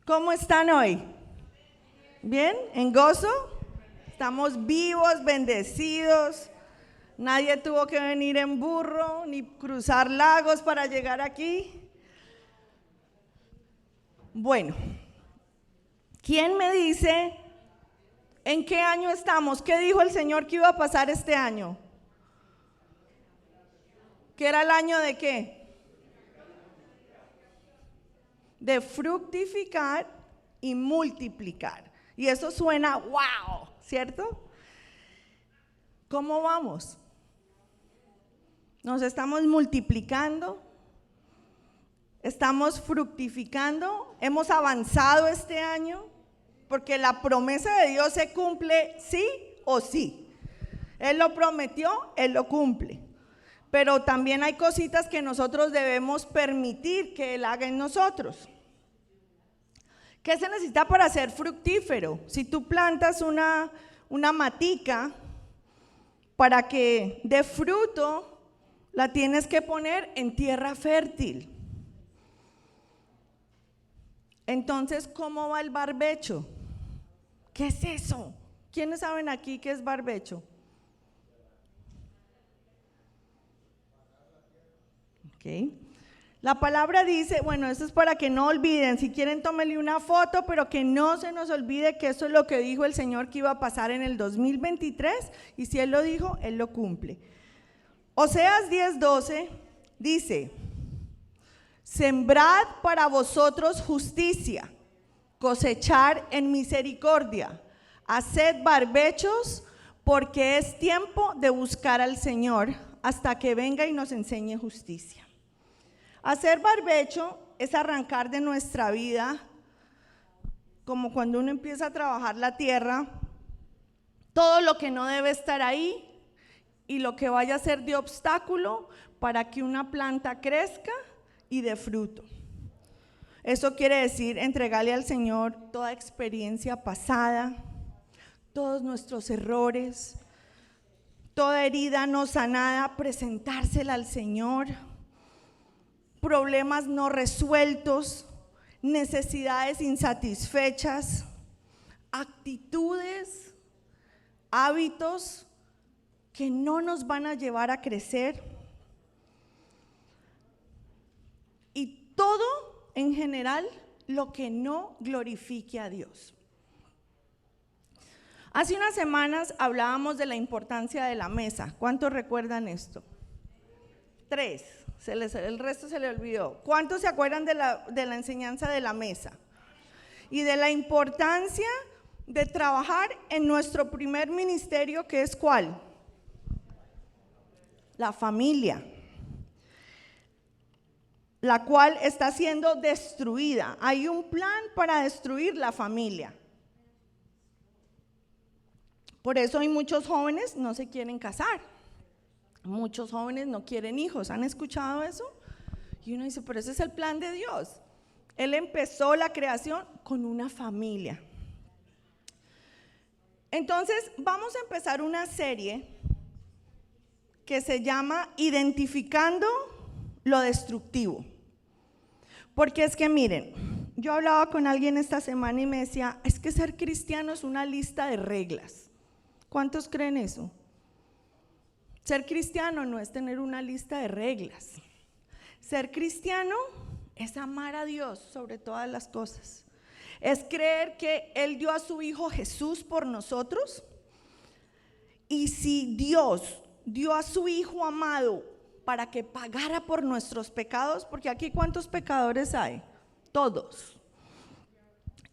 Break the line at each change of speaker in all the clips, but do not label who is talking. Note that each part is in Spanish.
¿Cómo están hoy? ¿Bien? ¿En gozo? Estamos vivos, bendecidos. Nadie tuvo que venir en burro ni cruzar lagos para llegar aquí. Bueno, ¿quién me dice en qué año estamos? ¿Qué dijo el Señor que iba a pasar este año? ¿Que era el año de qué? De fructificar y multiplicar. Y eso suena wow, ¿cierto? ¿Cómo vamos? Nos estamos multiplicando, estamos fructificando, hemos avanzado este año, porque la promesa de Dios se cumple sí o sí. Él lo prometió, Él lo cumple. Pero también hay cositas que nosotros debemos permitir que Él haga en nosotros. ¿Qué se necesita para ser fructífero? Si tú plantas una matica, para que dé fruto, la tienes que poner en tierra fértil. Entonces, ¿cómo va el barbecho? ¿Qué es eso? ¿Quiénes saben aquí qué es barbecho? Ok. La palabra dice, bueno, esto es para que no olviden, si quieren tómenle una foto, pero que no se nos olvide que eso es lo que dijo el Señor que iba a pasar en el 2023, y si Él lo dijo, Él lo cumple. Oseas 10:12 dice: sembrad para vosotros justicia, cosechar en misericordia, haced barbechos, porque es tiempo de buscar al Señor hasta que venga y nos enseñe justicia. Hacer barbecho es arrancar de nuestra vida, como cuando uno empieza a trabajar la tierra, todo lo que no debe estar ahí y lo que vaya a ser de obstáculo para que una planta crezca y dé fruto. Eso quiere decir entregarle al Señor toda experiencia pasada, todos nuestros errores, toda herida no sanada, presentársela al Señor, problemas no resueltos, necesidades insatisfechas, actitudes, hábitos que no nos van a llevar a crecer, y todo en general lo que no glorifique a Dios. Hace unas semanas hablábamos de la importancia de la mesa. ¿Cuántos recuerdan esto? 3. El resto se le olvidó. ¿Cuántos se acuerdan de la enseñanza de la mesa? Y de la importancia de trabajar en nuestro primer ministerio, que es ¿cuál? La familia, la cual está siendo destruida. Hay un plan para destruir la familia. Por eso hay muchos jóvenes no se quieren casar. Muchos jóvenes no quieren hijos. ¿Han escuchado eso? Y uno dice, pero ese es el plan de Dios. Él empezó la creación con una familia. Entonces, vamos a empezar una serie que se llama Identificando lo Destructivo. Porque es que miren, yo hablaba con alguien esta semana y me decía, es que ser cristiano es una lista de reglas. ¿Cuántos creen eso? Ser cristiano no es tener una lista de reglas. Ser cristiano es amar a Dios sobre todas las cosas. Es creer que Él dio a su Hijo Jesús por nosotros. Y si Dios dio a su Hijo amado para que pagara por nuestros pecados, porque aquí ¿cuántos pecadores hay? Todos.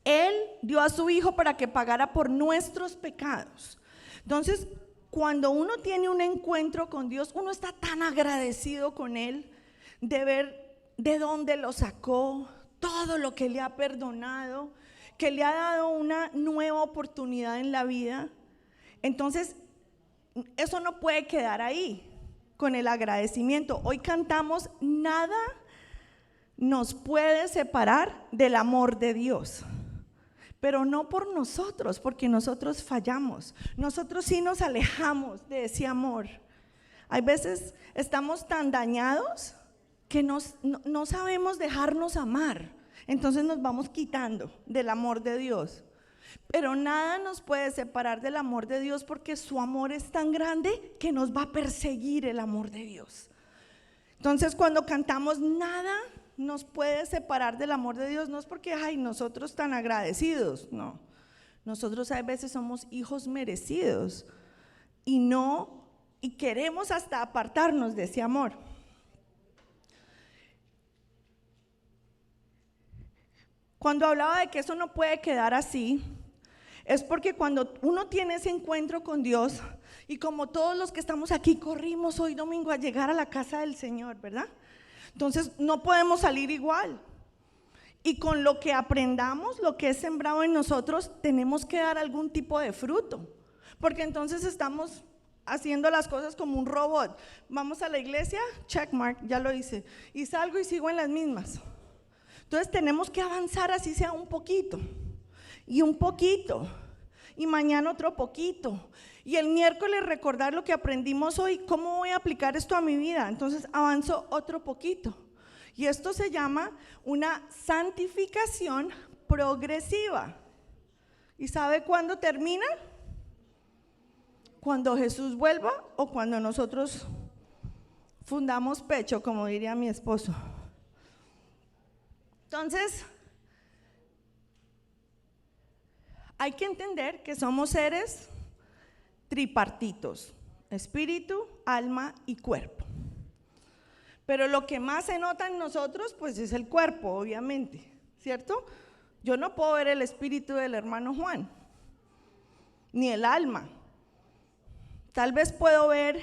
Él dio a su Hijo para que pagara por nuestros pecados. Entonces, cuando uno tiene un encuentro con Dios, uno está tan agradecido con Él de ver de dónde lo sacó, todo lo que le ha perdonado, que le ha dado una nueva oportunidad en la vida. Entonces, eso no puede quedar ahí con el agradecimiento. Hoy cantamos, nada nos puede separar del amor de Dios. Pero no por nosotros, porque nosotros fallamos. Nosotros sí nos alejamos de ese amor. Hay veces estamos tan dañados que no sabemos dejarnos amar. entonces nos vamos quitando del amor de Dios. Pero nada nos puede separar del amor de Dios, porque su amor es tan grande que nos va a perseguir el amor de Dios. Entonces, cuando cantamos nada nos puede separar del amor de Dios, no es porque nosotros tan agradecidos, no. Nosotros a veces somos hijos merecidos y queremos hasta apartarnos de ese amor. Cuando hablaba de que eso no puede quedar así, es porque cuando uno tiene ese encuentro con Dios, y como todos los que estamos aquí corrimos hoy domingo a llegar a la casa del Señor, ¿verdad? Entonces no podemos salir igual. Y con lo que aprendamos, lo que es sembrado en nosotros, tenemos que dar algún tipo de fruto, porque entonces estamos haciendo las cosas como un robot. Vamos a la iglesia, checkmark, ya lo hice, y salgo y sigo en las mismas. Entonces tenemos que avanzar, así sea un poquito, y mañana otro poquito, y el miércoles recordar lo que aprendimos hoy. ¿Cómo voy a aplicar esto a mi vida? Entonces avanzo otro poquito, y esto se llama una santificación progresiva. ¿Y sabe cuándo termina? Cuando Jesús vuelva o cuando nosotros fundamos pecho, como diría mi esposo. Entonces, hay que entender que somos seres tripartitos: espíritu, alma y cuerpo. Pero lo que más se nota en nosotros, pues es el cuerpo, obviamente, ¿cierto? Yo no puedo ver el espíritu del hermano Juan, ni el alma. Tal vez puedo ver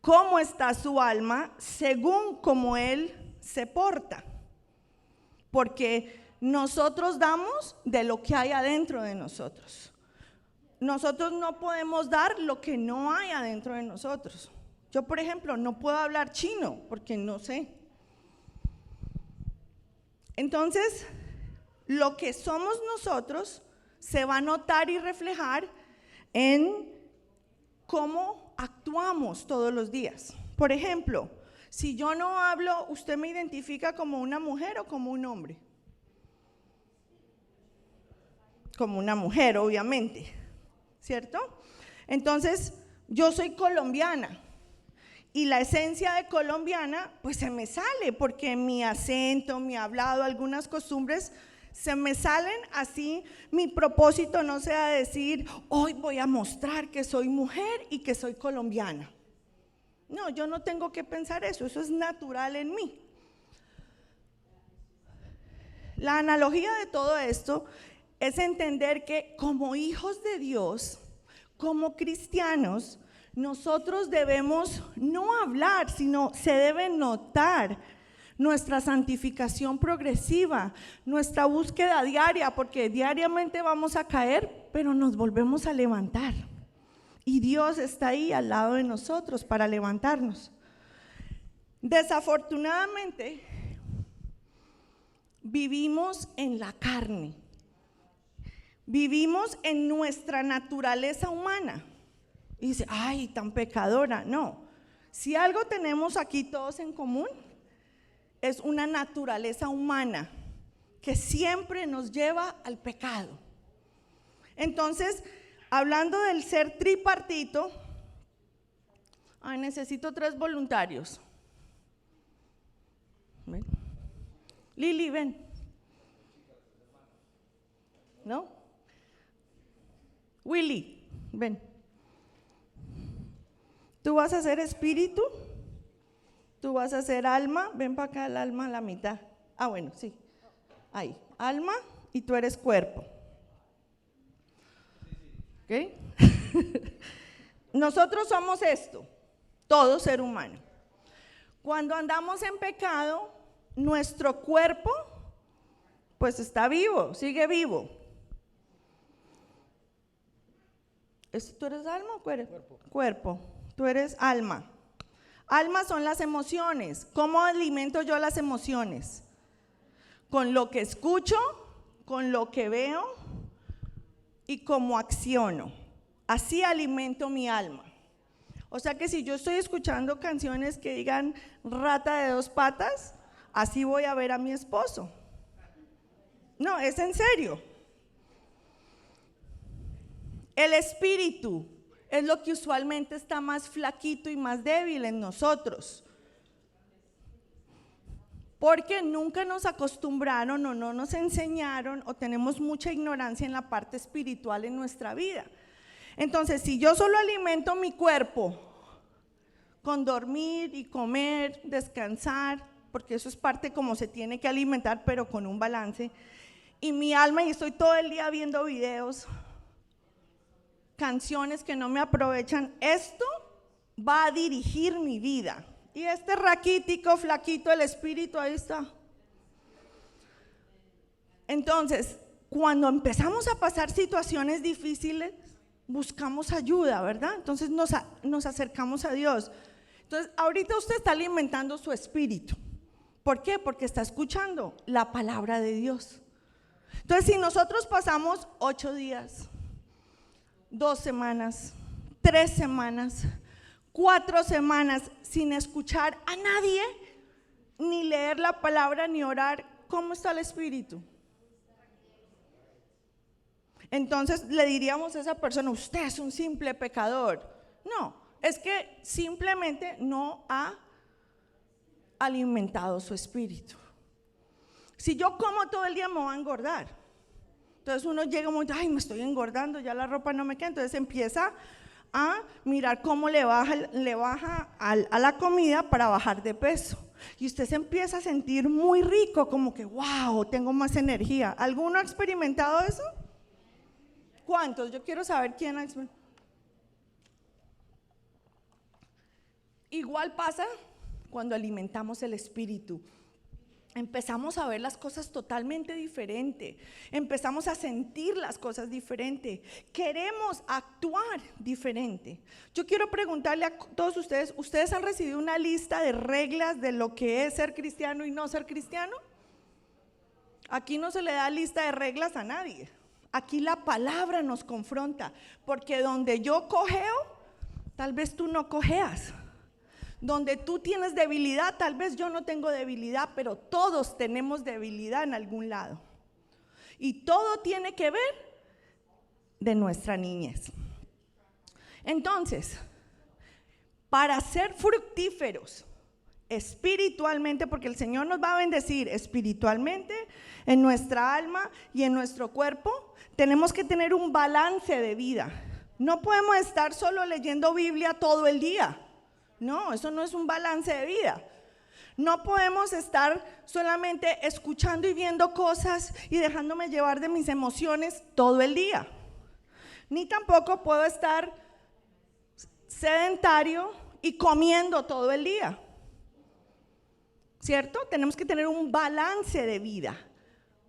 cómo está su alma según cómo él se porta, porque nosotros damos de lo que hay adentro de nosotros. Nosotros no podemos dar lo que no hay adentro de nosotros. Yo, por ejemplo, no puedo hablar chino porque no sé. Entonces, lo que somos nosotros se va a notar y reflejar en cómo actuamos todos los días. Por ejemplo, si yo no hablo, ¿usted me identifica como una mujer o como un hombre? Como una mujer, obviamente, ¿cierto? Entonces, yo soy colombiana, y la esencia de colombiana pues se me sale, porque mi acento, mi hablado, algunas costumbres se me salen así. Mi propósito no sea decir, hoy voy a mostrar que soy mujer y que soy colombiana. No, yo no tengo que pensar eso es natural en mí. La analogía de todo esto es entender que como hijos de Dios, como cristianos, nosotros debemos no hablar, sino se debe notar nuestra santificación progresiva, nuestra búsqueda diaria, porque diariamente vamos a caer, pero nos volvemos a levantar. Y Dios está ahí al lado de nosotros para levantarnos. Desafortunadamente, vivimos en la carne, vivimos en nuestra naturaleza humana. Y dice, ay, tan pecadora. No, si algo tenemos aquí todos en común, es una naturaleza humana que siempre nos lleva al pecado. Entonces, hablando del ser tripartito, necesito 3 voluntarios. ¿Ven? Lili, ven. ¿No? Willy, ven. Tú vas a ser espíritu, tú vas a ser alma. Ven para acá, el alma a la mitad. Bueno, sí, ahí, alma, y tú eres cuerpo. ¿Ok? Nosotros somos esto, todo ser humano. Cuando andamos en pecado, nuestro cuerpo pues está vivo, sigue vivo. ¿Tú eres alma o cuerpo? Cuerpo. Tú eres alma. Alma son las emociones. ¿Cómo alimento yo las emociones? Con lo que escucho, con lo que veo y cómo acciono. Así alimento mi alma. O sea que si yo estoy escuchando canciones que digan rata de 2 patas, así voy a ver a mi esposo. No, es en serio. El espíritu es lo que usualmente está más flaquito y más débil en nosotros. Porque nunca nos acostumbraron o no nos enseñaron o tenemos mucha ignorancia en la parte espiritual en nuestra vida. Entonces, si yo solo alimento mi cuerpo con dormir y comer, descansar, porque eso es parte como se tiene que alimentar, pero con un balance, y mi alma, y estoy todo el día viendo videos, canciones que no me aprovechan, esto va a dirigir mi vida. Y este raquítico, flaquito, el espíritu, ahí está. Entonces, cuando empezamos a pasar situaciones difíciles, buscamos ayuda, ¿verdad? Entonces nos acercamos a Dios. Entonces, ahorita usted está alimentando su espíritu. ¿Por qué? Porque está escuchando la palabra de Dios. Entonces, si nosotros pasamos 8 días, 2 semanas, 3 semanas, 4 semanas sin escuchar a nadie, ni leer la palabra, ni orar, ¿cómo está el espíritu? Entonces le diríamos a esa persona, usted es un simple pecador. No, es que simplemente no ha alimentado su espíritu. Si yo como todo el día me voy a engordar. Entonces uno llega un momento, ay, me estoy engordando, ya la ropa no me queda. Entonces empieza a mirar cómo le baja a la comida para bajar de peso. Y usted se empieza a sentir muy rico, como que wow, tengo más energía. ¿Alguno ha experimentado eso? ¿Cuántos? Yo quiero saber quién ha experimentado. Igual pasa cuando alimentamos el espíritu. Empezamos a ver las cosas totalmente diferente, empezamos a sentir las cosas diferente, queremos actuar diferente. Yo quiero preguntarle a todos ustedes, ¿ustedes han recibido una lista de reglas de lo que es ser cristiano y no ser cristiano? Aquí no se le da lista de reglas a nadie, aquí la palabra nos confronta, porque donde yo cojeo, tal vez tú no cojeas. Donde tú tienes debilidad, tal vez yo no tengo debilidad, pero todos tenemos debilidad en algún lado. Y todo tiene que ver de nuestra niñez. Entonces, para ser fructíferos espiritualmente, porque el Señor nos va a bendecir espiritualmente en nuestra alma y en nuestro cuerpo, tenemos que tener un balance de vida. No podemos estar solo leyendo Biblia todo el día. No, eso no es un balance de vida. No podemos estar solamente escuchando y viendo cosas y dejándome llevar de mis emociones todo el día. Ni tampoco puedo estar sedentario y comiendo todo el día. ¿Cierto? Tenemos que tener un balance de vida.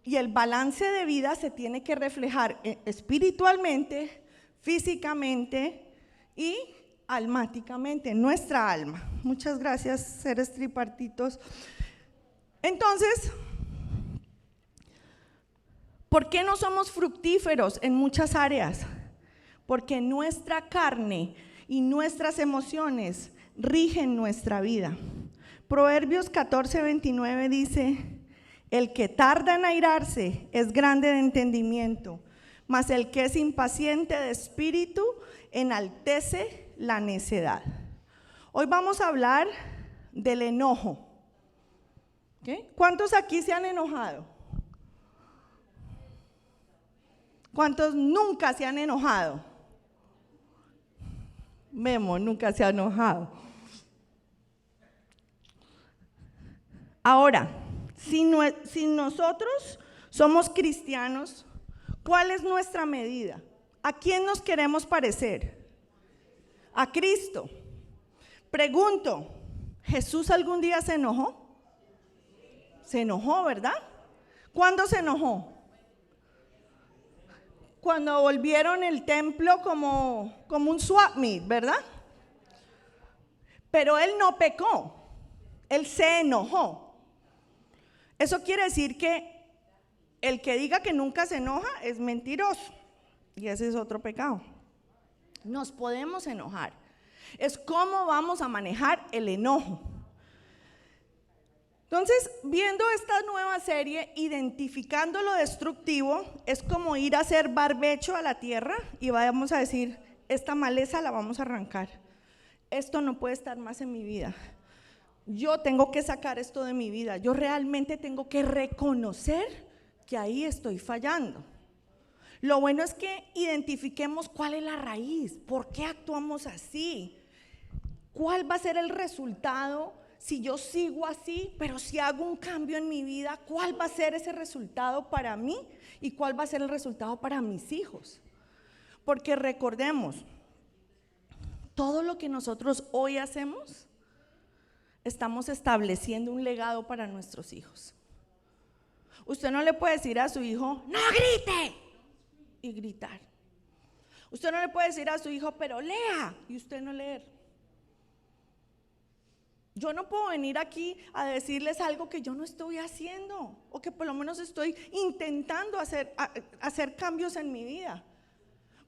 Y el balance de vida se tiene que reflejar espiritualmente, físicamente y almáticamente, en nuestra alma. Muchas gracias, seres tripartitos. Entonces, ¿por qué no somos fructíferos en muchas áreas? Porque nuestra carne y nuestras emociones rigen nuestra vida. Proverbios 14:29 dice: el que tarda en airarse es grande de entendimiento, mas el que es impaciente de espíritu enaltece la necedad. Hoy vamos a hablar del enojo. ¿Okay? ¿Cuántos aquí se han enojado? ¿Cuántos nunca se han enojado? Memo nunca se ha enojado. Ahora, si nosotros somos cristianos, ¿cuál es nuestra medida? ¿A quién nos queremos parecer? A Cristo. Pregunto, ¿Jesús algún día se enojó? Se enojó, ¿verdad? ¿Cuándo se enojó? Cuando volvieron el templo como un swap meet, ¿verdad? Pero él no pecó, él se enojó. Eso quiere decir que el que diga que nunca se enoja es mentiroso, y ese es otro pecado. Nos podemos enojar. Es cómo vamos a manejar el enojo. Entonces, viendo esta nueva serie, identificando lo destructivo, es como ir a hacer barbecho a la tierra y vamos a decir, esta maleza la vamos a arrancar. Esto no puede estar más en mi vida. Yo tengo que sacar esto de mi vida. Yo realmente tengo que reconocer que ahí estoy fallando. Lo bueno es que identifiquemos cuál es la raíz, por qué actuamos así, cuál va a ser el resultado si yo sigo así, pero si hago un cambio en mi vida, cuál va a ser ese resultado para mí y cuál va a ser el resultado para mis hijos. Porque recordemos, todo lo que nosotros hoy hacemos, estamos estableciendo un legado para nuestros hijos. Usted no le puede decir a su hijo, no grite, y gritar. Usted no le puede decir a su hijo, pero lea, y usted no leer. Yo no puedo venir aquí a decirles algo que yo no estoy haciendo, o que por lo menos estoy intentando hacer cambios en mi vida.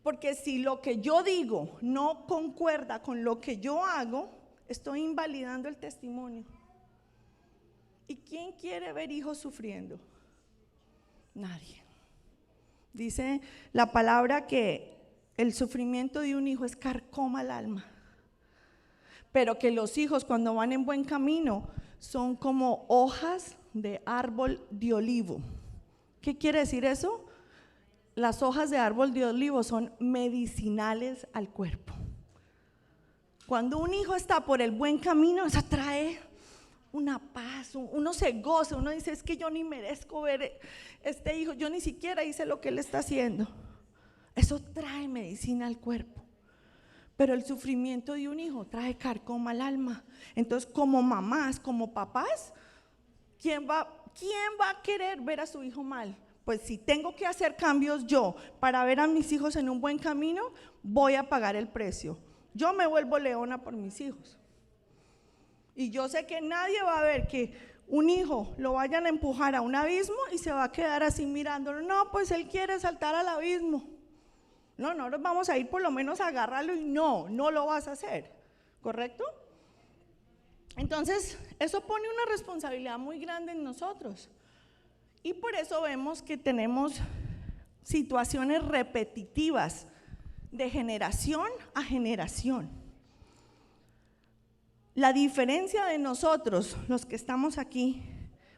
Porque si lo que yo digo no concuerda con lo que yo hago, estoy invalidando el testimonio. ¿Y quién quiere ver hijos sufriendo? Nadie. Dice la palabra que el sufrimiento de un hijo es carcoma al alma, pero que los hijos cuando van en buen camino son como hojas de árbol de olivo. ¿Qué quiere decir eso? Las hojas de árbol de olivo son medicinales al cuerpo. Cuando un hijo está por el buen camino, eso trae una paz, uno se goza, uno dice, es que yo ni merezco ver este hijo, yo ni siquiera hice lo que él está haciendo. Eso trae medicina al cuerpo. Pero el sufrimiento de un hijo trae carcoma al alma. Entonces, como mamás, como papás, ¿quién va a querer ver a su hijo mal? Pues si tengo que hacer cambios yo para ver a mis hijos en un buen camino, voy a pagar el precio. Yo me vuelvo leona por mis hijos. Y yo sé que nadie va a ver que un hijo lo vayan a empujar a un abismo y se va a quedar así mirándolo. No, pues él quiere saltar al abismo. No, nos vamos a ir por lo menos a agarrarlo y no lo vas a hacer, ¿correcto? Entonces, eso pone una responsabilidad muy grande en nosotros. Y por eso vemos que tenemos situaciones repetitivas de generación a generación. La diferencia de nosotros, los que estamos aquí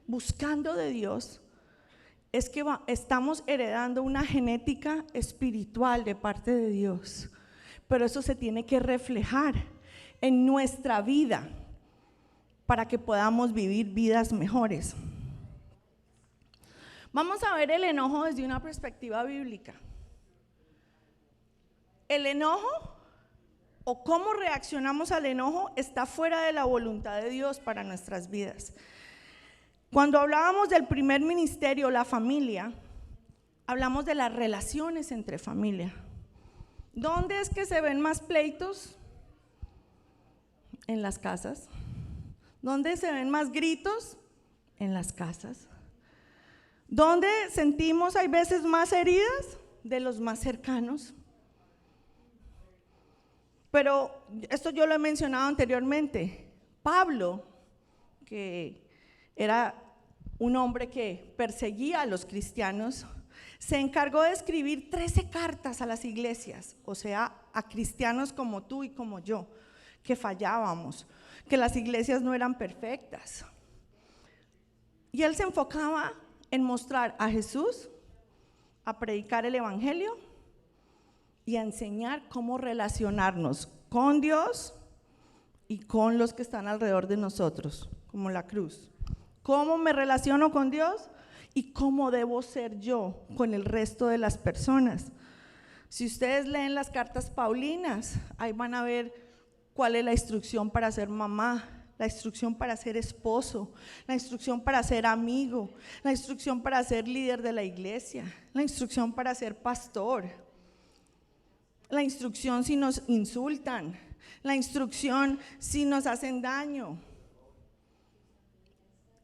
buscando de Dios, es que estamos heredando una genética espiritual de parte de Dios, pero eso se tiene que reflejar en nuestra vida para que podamos vivir vidas mejores. Vamos a ver el enojo desde una perspectiva bíblica. El enojo o cómo reaccionamos al enojo está fuera de la voluntad de Dios para nuestras vidas. Cuando hablábamos del primer ministerio, la familia, hablamos de las relaciones entre familia. ¿Dónde es que se ven más pleitos? En las casas. ¿Dónde se ven más gritos? En las casas. ¿Dónde sentimos hay veces más heridas? De los más cercanos. Pero esto yo lo he mencionado anteriormente. Pablo, que era un hombre que perseguía a los cristianos, se encargó de escribir 13 cartas a las iglesias, o sea, a cristianos como tú y como yo, que fallábamos, que las iglesias no eran perfectas. Y él se enfocaba en mostrar a Jesús, a predicar el evangelio y a enseñar cómo relacionarnos con Dios y con los que están alrededor de nosotros, como la cruz. ¿Cómo me relaciono con Dios? Y cómo debo ser yo con el resto de las personas. Si ustedes leen las cartas paulinas, ahí van a ver cuál es la instrucción para ser mamá, la instrucción para ser esposo, la instrucción para ser amigo, la instrucción para ser líder de la iglesia, la instrucción para ser pastor, la instrucción si nos insultan, la instrucción si nos hacen daño.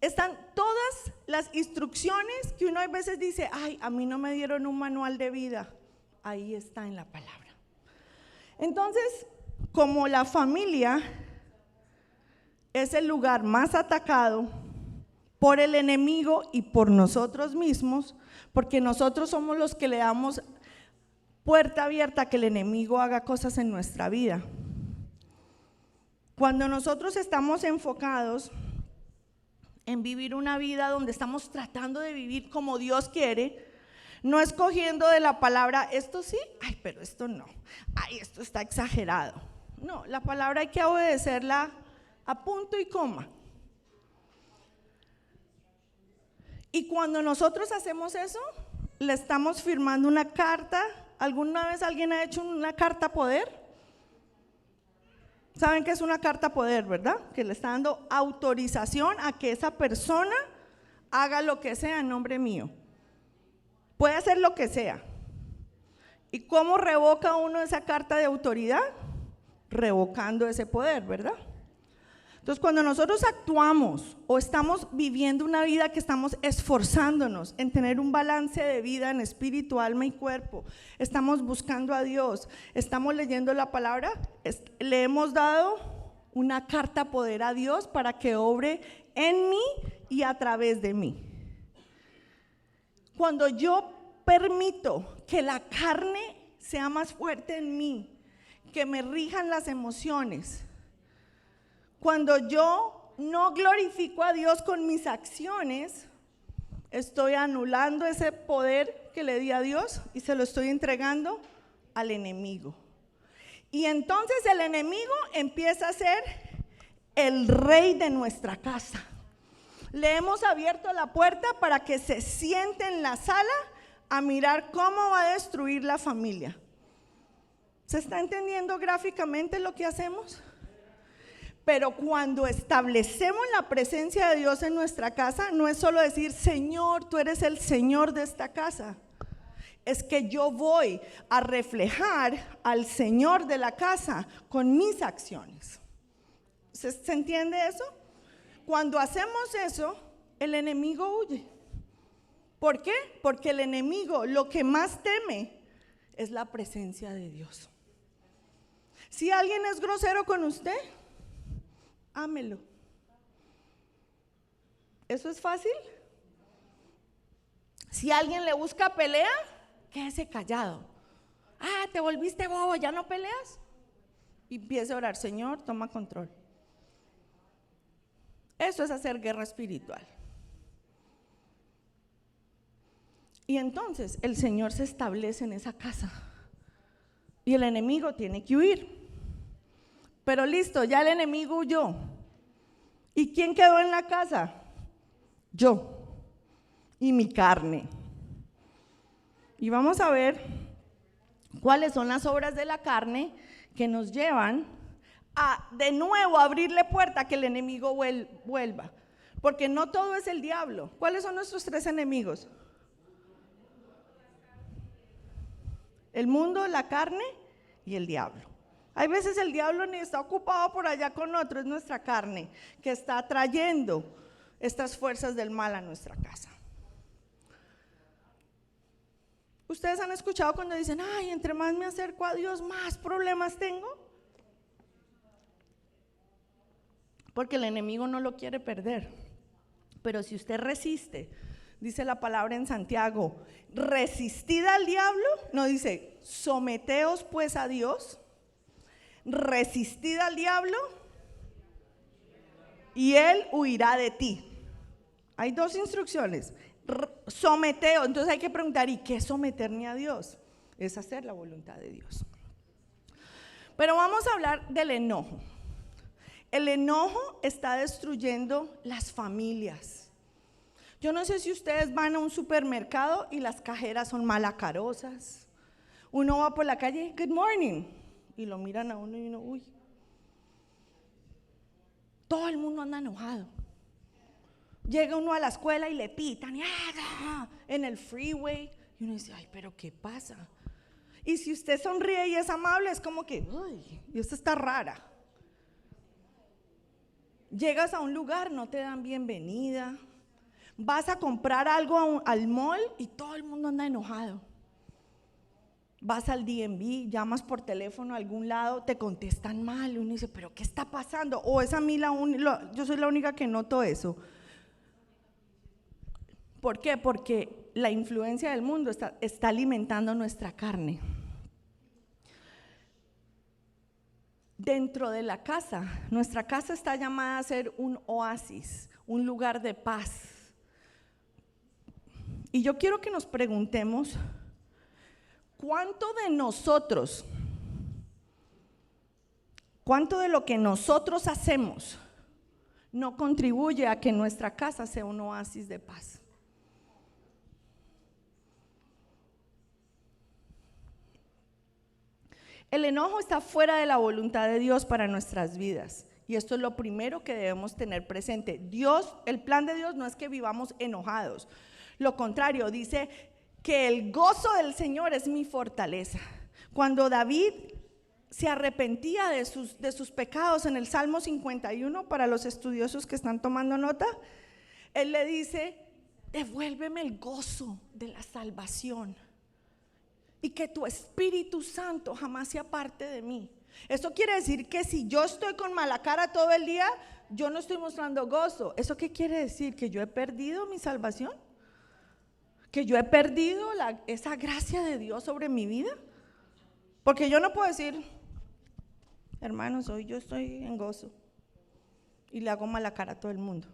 Están todas las instrucciones que uno a veces dice, ay, a mí no me dieron un manual de vida. Ahí está en la palabra. Entonces, como la familia es el lugar más atacado, por el enemigo y por nosotros mismos, porque nosotros somos los que le damos puerta abierta a que el enemigo haga cosas en nuestra vida. Cuando nosotros estamos enfocados en vivir una vida donde estamos tratando de vivir como Dios quiere, no escogiendo de la palabra, esto sí, ay, pero esto no, ay, esto está exagerado. No, la palabra hay que obedecerla a punto y coma. Y cuando nosotros hacemos eso, le estamos firmando una carta. ¿Alguna vez alguien ha hecho una carta poder? ¿Saben qué es una carta poder, verdad? Que le está dando autorización a que esa persona haga lo que sea en nombre mío. Puede hacer lo que sea. ¿Y cómo revoca uno esa carta de autoridad? Revocando ese poder, ¿verdad? Entonces, cuando nosotros actuamos o estamos viviendo una vida que estamos esforzándonos en tener un balance de vida en espíritu, alma y cuerpo, estamos buscando a Dios, estamos leyendo la palabra, le hemos dado una carta poder a Dios para que obre en mí y a través de mí. Cuando yo permito que la carne sea más fuerte en mí, que me rijan las emociones, cuando yo no glorifico a Dios con mis acciones, estoy anulando ese poder que le di a Dios y se lo estoy entregando al enemigo. Y entonces el enemigo empieza a ser el rey de nuestra casa. Le hemos abierto la puerta para que se siente en la sala a mirar cómo va a destruir la familia. ¿Se está entendiendo gráficamente lo que hacemos? Pero cuando establecemos la presencia de Dios en nuestra casa, no es solo decir, Señor, tú eres el Señor de esta casa. Es que yo voy a reflejar al Señor de la casa con mis acciones. ¿Se entiende eso? Cuando hacemos eso, el enemigo huye. ¿Por qué? Porque el enemigo lo que más teme es la presencia de Dios. Si alguien es grosero con usted, ámelo. ¿Eso es fácil? Si alguien le busca pelea, quédese callado. Ah, te volviste bobo, ¿ya no peleas? Y empiece a orar, Señor, toma control. Eso es hacer guerra espiritual. Y entonces el Señor se establece en esa casa y el enemigo tiene que huir. Pero listo, ya el enemigo huyó. ¿Y quién quedó en la casa? Yo y mi carne. Y vamos a ver cuáles son las obras de la carne que nos llevan a de nuevo abrirle puerta a que el enemigo vuelva. Porque no todo es el diablo. ¿Cuáles son nuestros tres enemigos? El mundo, la carne y el diablo. Hay veces el diablo ni está ocupado por allá con otro, es nuestra carne que está trayendo estas fuerzas del mal a nuestra casa. ¿Ustedes han escuchado cuando dicen, ay, entre más me acerco a Dios, más problemas tengo? Porque el enemigo no lo quiere perder. Pero si usted resiste, dice la palabra en Santiago, resistid al diablo, no dice, someteos pues a Dios, resistid al diablo y él huirá de ti. Hay dos instrucciones, someteo, entonces hay que preguntar, ¿y qué es someterme a Dios? Es hacer la voluntad de Dios. Pero vamos a hablar del enojo. El enojo está destruyendo las familias. Yo no sé si ustedes van a un supermercado y las cajeras son malacarosas. Uno va por la calle, good morning, y lo miran a uno y uno, uy. Todo el mundo anda enojado. Llega uno a la escuela y le pitan en el freeway y uno dice, ay, pero ¿qué pasa? Y si usted sonríe y es amable, es como que, uy, y esta está rara. Llegas a un lugar, no te dan bienvenida. Vas a comprar algo al mall y todo el mundo anda enojado. Vas al DMV, llamas por teléfono a algún lado, te contestan mal, uno dice, pero ¿qué está pasando? O es a mí yo soy la única que noto eso. ¿Por qué? Porque la influencia del mundo está alimentando nuestra carne. Dentro de la casa, nuestra casa está llamada a ser un oasis, un lugar de paz. Y yo quiero que nos preguntemos, ¿cuánto de nosotros, cuánto de lo que nosotros hacemos no contribuye a que nuestra casa sea un oasis de paz? El enojo está fuera de la voluntad de Dios para nuestras vidas. Y esto es lo primero que debemos tener presente. Dios, el plan de Dios no es que vivamos enojados. Lo contrario, dice que el gozo del Señor es mi fortaleza. Cuando David se arrepentía de sus pecados en el Salmo 51, para los estudiosos que están tomando nota, él le dice: devuélveme el gozo de la salvación y que tu Espíritu Santo jamás se aparte de mí. Eso quiere decir que si yo estoy con mala cara todo el día, yo no estoy mostrando gozo. ¿Eso qué quiere decir? ¿Que yo he perdido mi salvación? ¿Que yo he perdido esa gracia de Dios sobre mi vida? Porque yo no puedo decir: hermanos, hoy yo estoy en gozo, y le hago mala cara a todo el mundo.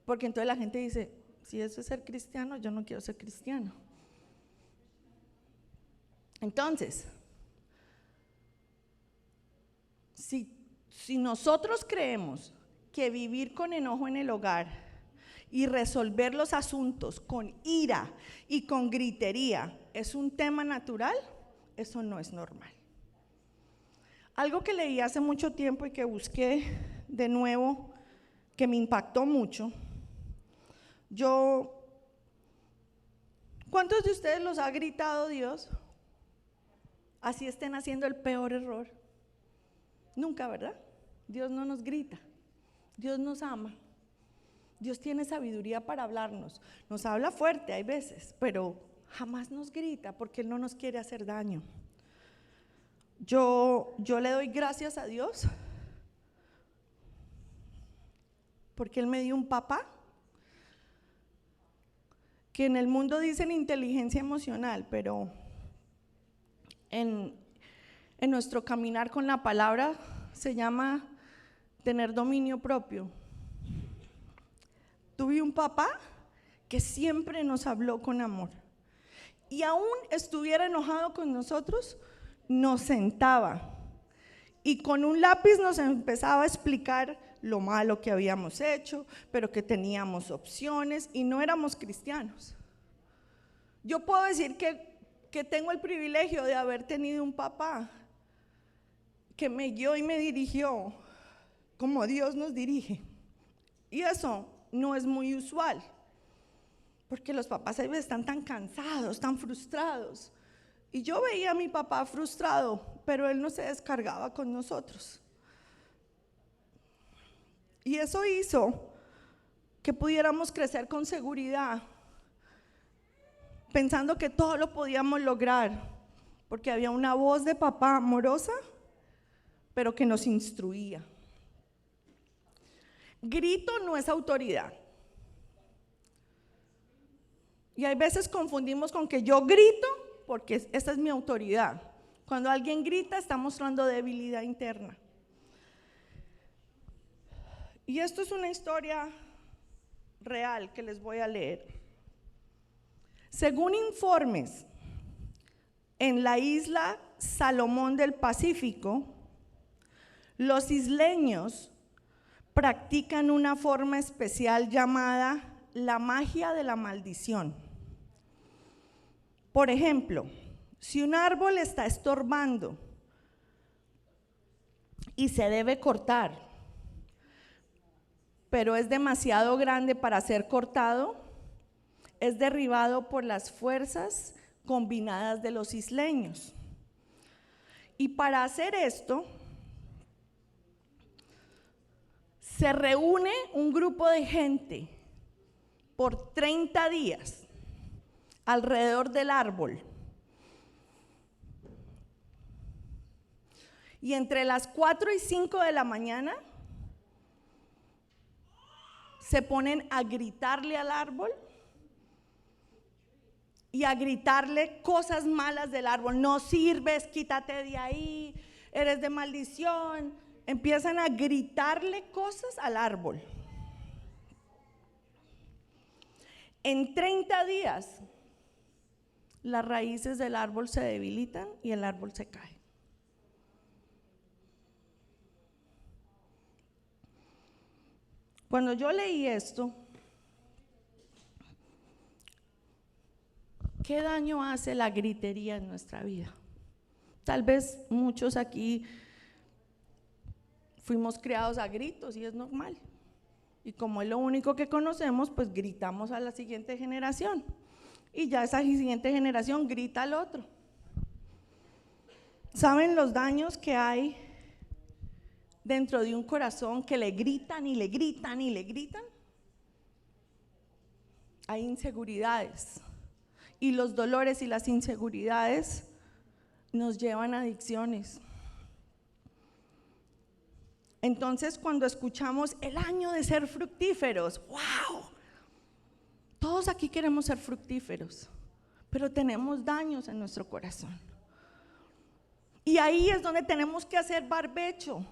Porque entonces la gente dice: si eso es ser cristiano, yo no quiero ser cristiano. Entonces, si nosotros creemos que vivir con enojo en el hogar y resolver los asuntos con ira y con gritería es un tema natural, eso no es normal. Algo que leí hace mucho tiempo y que busqué de nuevo, que me impactó mucho. ¿Cuántos de ustedes los ha gritado Dios? Así estén haciendo el peor error. Nunca, ¿verdad? Dios no nos grita. Dios nos ama. Dios tiene sabiduría para hablarnos. Nos habla fuerte, hay veces, pero jamás nos grita porque Él no nos quiere hacer daño. Yo le doy gracias a Dios porque Él me dio un papá que en el mundo dicen inteligencia emocional, pero en nuestro caminar con la palabra se llama tener dominio propio. Tuve un papá que siempre nos habló con amor, y aún estuviera enojado con nosotros, nos sentaba y con un lápiz nos empezaba a explicar lo malo que habíamos hecho, pero que teníamos opciones y no éramos cristianos. Yo puedo decir que tengo el privilegio de haber tenido un papá que me guió y me dirigió como Dios nos dirige, y eso no es muy usual, porque los papás a veces están tan cansados, tan frustrados, y yo veía a mi papá frustrado, pero él no se descargaba con nosotros, y eso hizo que pudiéramos crecer con seguridad, pensando que todo lo podíamos lograr, porque había una voz de papá amorosa, pero que nos instruía. Grito no es autoridad. Y hay veces confundimos con que yo grito porque esa es mi autoridad. Cuando alguien grita está mostrando debilidad interna. Y esto es una historia real que les voy a leer. Según informes, en la isla Salomón del Pacífico, los isleños practican una forma especial llamada la magia de la maldición. Por ejemplo, si un árbol está estorbando y se debe cortar, pero es demasiado grande para ser cortado, es derribado por las fuerzas combinadas de los isleños. Y para hacer esto, se reúne un grupo de gente por 30 días alrededor del árbol. Y entre las 4 y 5 de la mañana se ponen a gritarle al árbol y a gritarle cosas malas del árbol. No sirves, quítate de ahí, eres de maldición. Empiezan a gritarle cosas al árbol. En 30 días, las raíces del árbol se debilitan y el árbol se cae. Cuando yo leí esto, ¿qué daño hace la gritería en nuestra vida? Tal vez muchos aquí fuimos criados a gritos y es normal. Y como es lo único que conocemos, pues gritamos a la siguiente generación. Y ya esa siguiente generación grita al otro. ¿Saben los daños que hay dentro de un corazón que le gritan y le gritan y le gritan? Hay inseguridades. Y los dolores y las inseguridades nos llevan a adicciones. Entonces, cuando escuchamos el año de ser fructíferos, ¡wow! Todos aquí queremos ser fructíferos, pero tenemos daños en nuestro corazón. Y ahí es donde tenemos que hacer barbecho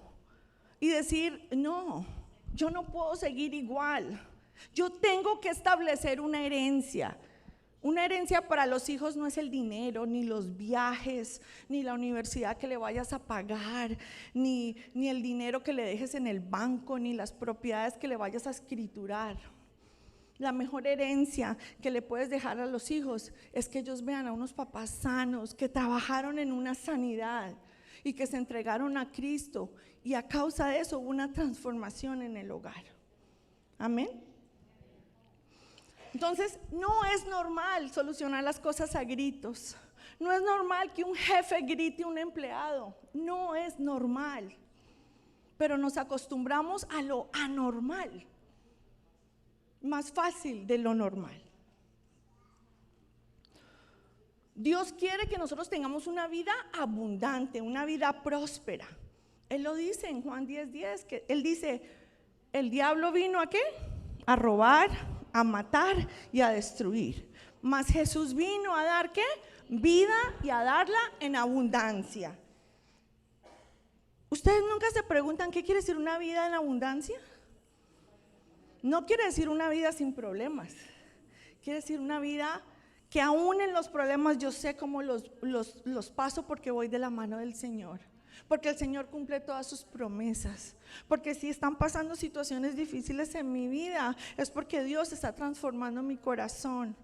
y decir, no, yo no puedo seguir igual. Yo tengo que establecer una herencia. Una herencia para los hijos no es el dinero, ni los viajes, ni la universidad que le vayas a pagar, ni el dinero que le dejes en el banco, ni las propiedades que le vayas a escriturar. La mejor herencia que le puedes dejar a los hijos es que ellos vean a unos papás sanos, que trabajaron en una sanidad y que se entregaron a Cristo, y a causa de eso hubo una transformación en el hogar. Amén. Entonces, no es normal solucionar las cosas a gritos. No es normal que un jefe grite a un empleado. No es normal. Pero nos acostumbramos a lo anormal. Más fácil de lo normal. Dios quiere que nosotros tengamos una vida abundante, una vida próspera. Él lo dice en Juan 10:10, que Él dice, el diablo vino ¿a qué? A robar, a matar y a destruir. Mas Jesús vino a dar ¿qué? Vida, y a darla en abundancia. ¿Ustedes nunca se preguntan qué quiere decir una vida en abundancia? No quiere decir una vida sin problemas. Quiere decir una vida que aún en los problemas yo sé cómo los paso, porque voy de la mano del Señor. Porque el Señor cumple todas sus promesas. Porque si están pasando situaciones difíciles en mi vida, es porque Dios está transformando mi corazón,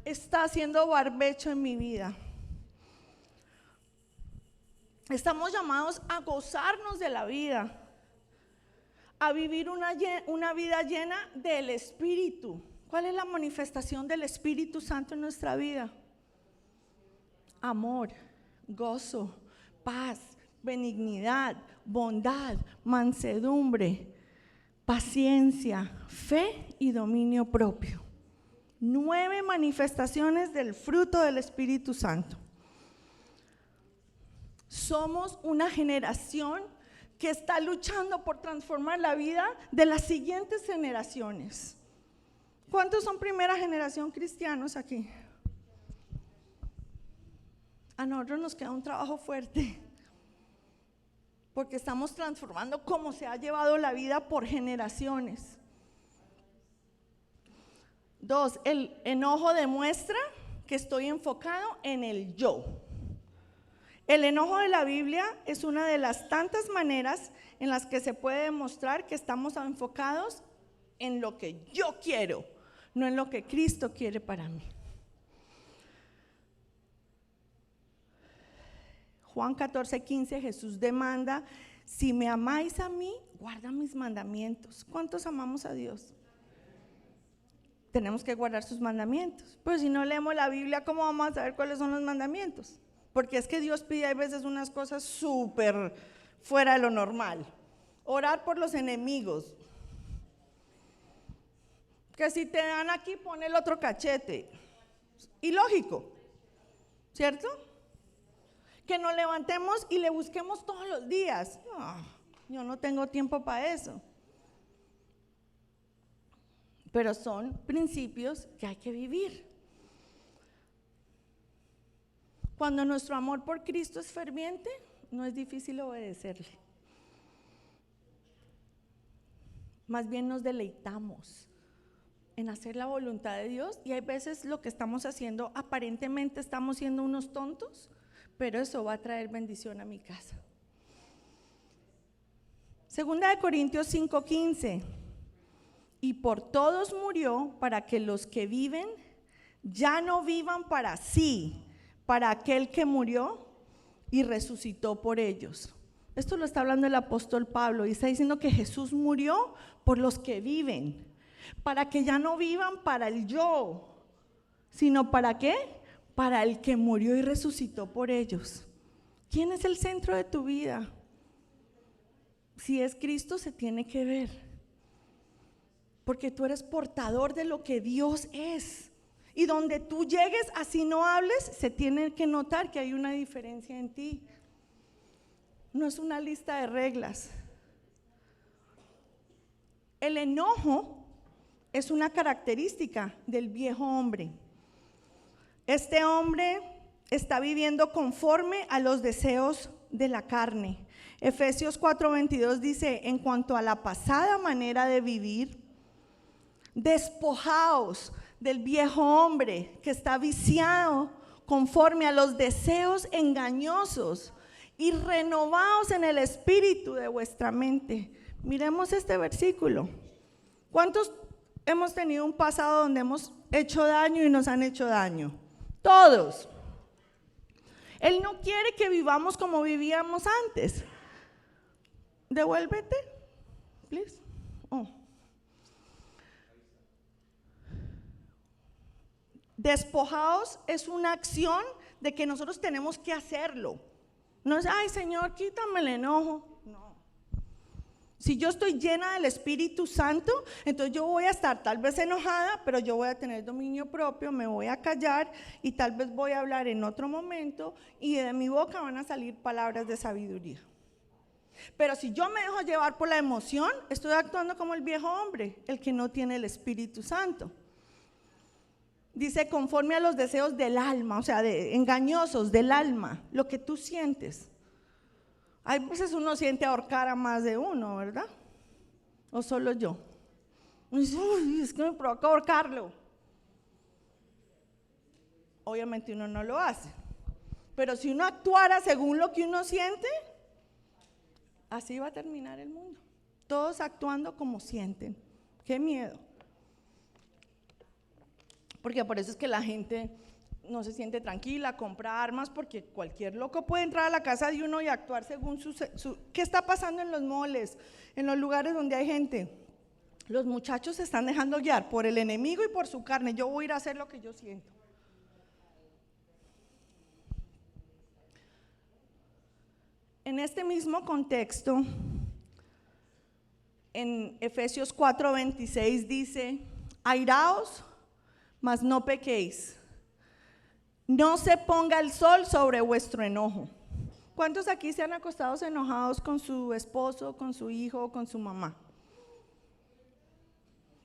está haciendo barbecho en mi vida. Estamos llamados a gozarnos de la vida, a vivir una vida llena del Espíritu. ¿Cuál es la manifestación del Espíritu Santo en nuestra vida? Amor, gozo, paz, benignidad, bondad, mansedumbre, paciencia, fe y dominio propio. 9 manifestaciones del fruto del Espíritu Santo. Somos una generación que está luchando por transformar la vida de las siguientes generaciones. ¿Cuántos son primera generación cristianos aquí? A nosotros nos queda un trabajo fuerte, porque estamos transformando cómo se ha llevado la vida por generaciones. 2, el enojo demuestra que estoy enfocado en el yo. El enojo de la Biblia es una de las tantas maneras en las que se puede demostrar que estamos enfocados en lo que yo quiero, no en lo que Cristo quiere para mí. Juan 14:15, Jesús demanda: si me amáis a mí, guarda mis mandamientos. ¿Cuántos amamos a Dios? Tenemos que guardar sus mandamientos. Pero si no leemos la Biblia, ¿cómo vamos a saber cuáles son los mandamientos? Porque es que Dios pide a veces unas cosas súper fuera de lo normal. Orar por los enemigos. Que si te dan aquí, pon el otro cachete. Ilógico, ¿cierto? Que nos levantemos y le busquemos todos los días. No, yo no tengo tiempo para eso. pero son principios que hay que vivir. Cuando nuestro amor por Cristo es ferviente, no es difícil obedecerle. Más bien nos deleitamos en hacer la voluntad de Dios, y hay veces lo que estamos haciendo, aparentemente estamos siendo unos tontos, pero eso va a traer bendición a mi casa. Segunda de Corintios 5:15, y por todos murió para que los que viven ya no vivan para sí, para aquel que murió y resucitó por ellos. Esto lo está hablando el apóstol Pablo y está diciendo que Jesús murió por los que viven, para que ya no vivan para el yo, sino ¿para qué? Para el que murió y resucitó por ellos. ¿Quién es el centro de tu vida? Si es Cristo, se tiene que ver, porque tú eres portador de lo que Dios es, y donde tú llegues, así no hables, se tiene que notar que hay una diferencia en ti. No es una lista de reglas. El enojo es una característica del viejo hombre. Este hombre está viviendo conforme a los deseos de la carne. Efesios 4:22 dice: en cuanto a la pasada manera de vivir, despojaos del viejo hombre que está viciado conforme a los deseos engañosos, y renovaos en el espíritu de vuestra mente. Miremos este versículo. ¿Cuántos hemos tenido un pasado donde hemos hecho daño y nos han hecho daño? Todos. Él no quiere que vivamos como vivíamos antes. Devuélvete, please. Oh. Despojaos es una acción de que nosotros tenemos que hacerlo. No es, ay Señor, quítame el enojo. No. Si yo estoy llena del Espíritu Santo, entonces yo voy a estar tal vez enojada, pero yo voy a tener dominio propio, me voy a callar y tal vez voy a hablar en otro momento, y de mi boca van a salir palabras de sabiduría. Pero si yo me dejo llevar por la emoción, estoy actuando como el viejo hombre, el que no tiene el Espíritu Santo. Dice conforme a los deseos del alma, o sea, engañosos del alma, lo que tú sientes. Hay veces uno siente ahorcar a más de uno, ¿verdad? ¿O solo yo? Y dice, uy, es que me provoca ahorcarlo. Obviamente uno no lo hace, pero si uno actuara según lo que uno siente, así va a terminar el mundo. Todos actuando como sienten. ¡Qué miedo! Porque por eso es que la gente no se siente tranquila, compra armas, porque cualquier loco puede entrar a la casa de uno y actuar según ¿Qué está pasando en los moles, en los lugares donde hay gente? Los muchachos se están dejando guiar por el enemigo y por su carne. Yo voy a ir a hacer lo que yo siento. En este mismo contexto, en Efesios 4:26 dice: airaos, mas no pequéis. No se ponga el sol sobre vuestro enojo. ¿Cuántos aquí se han acostado enojados con su esposo, con su hijo, con su mamá?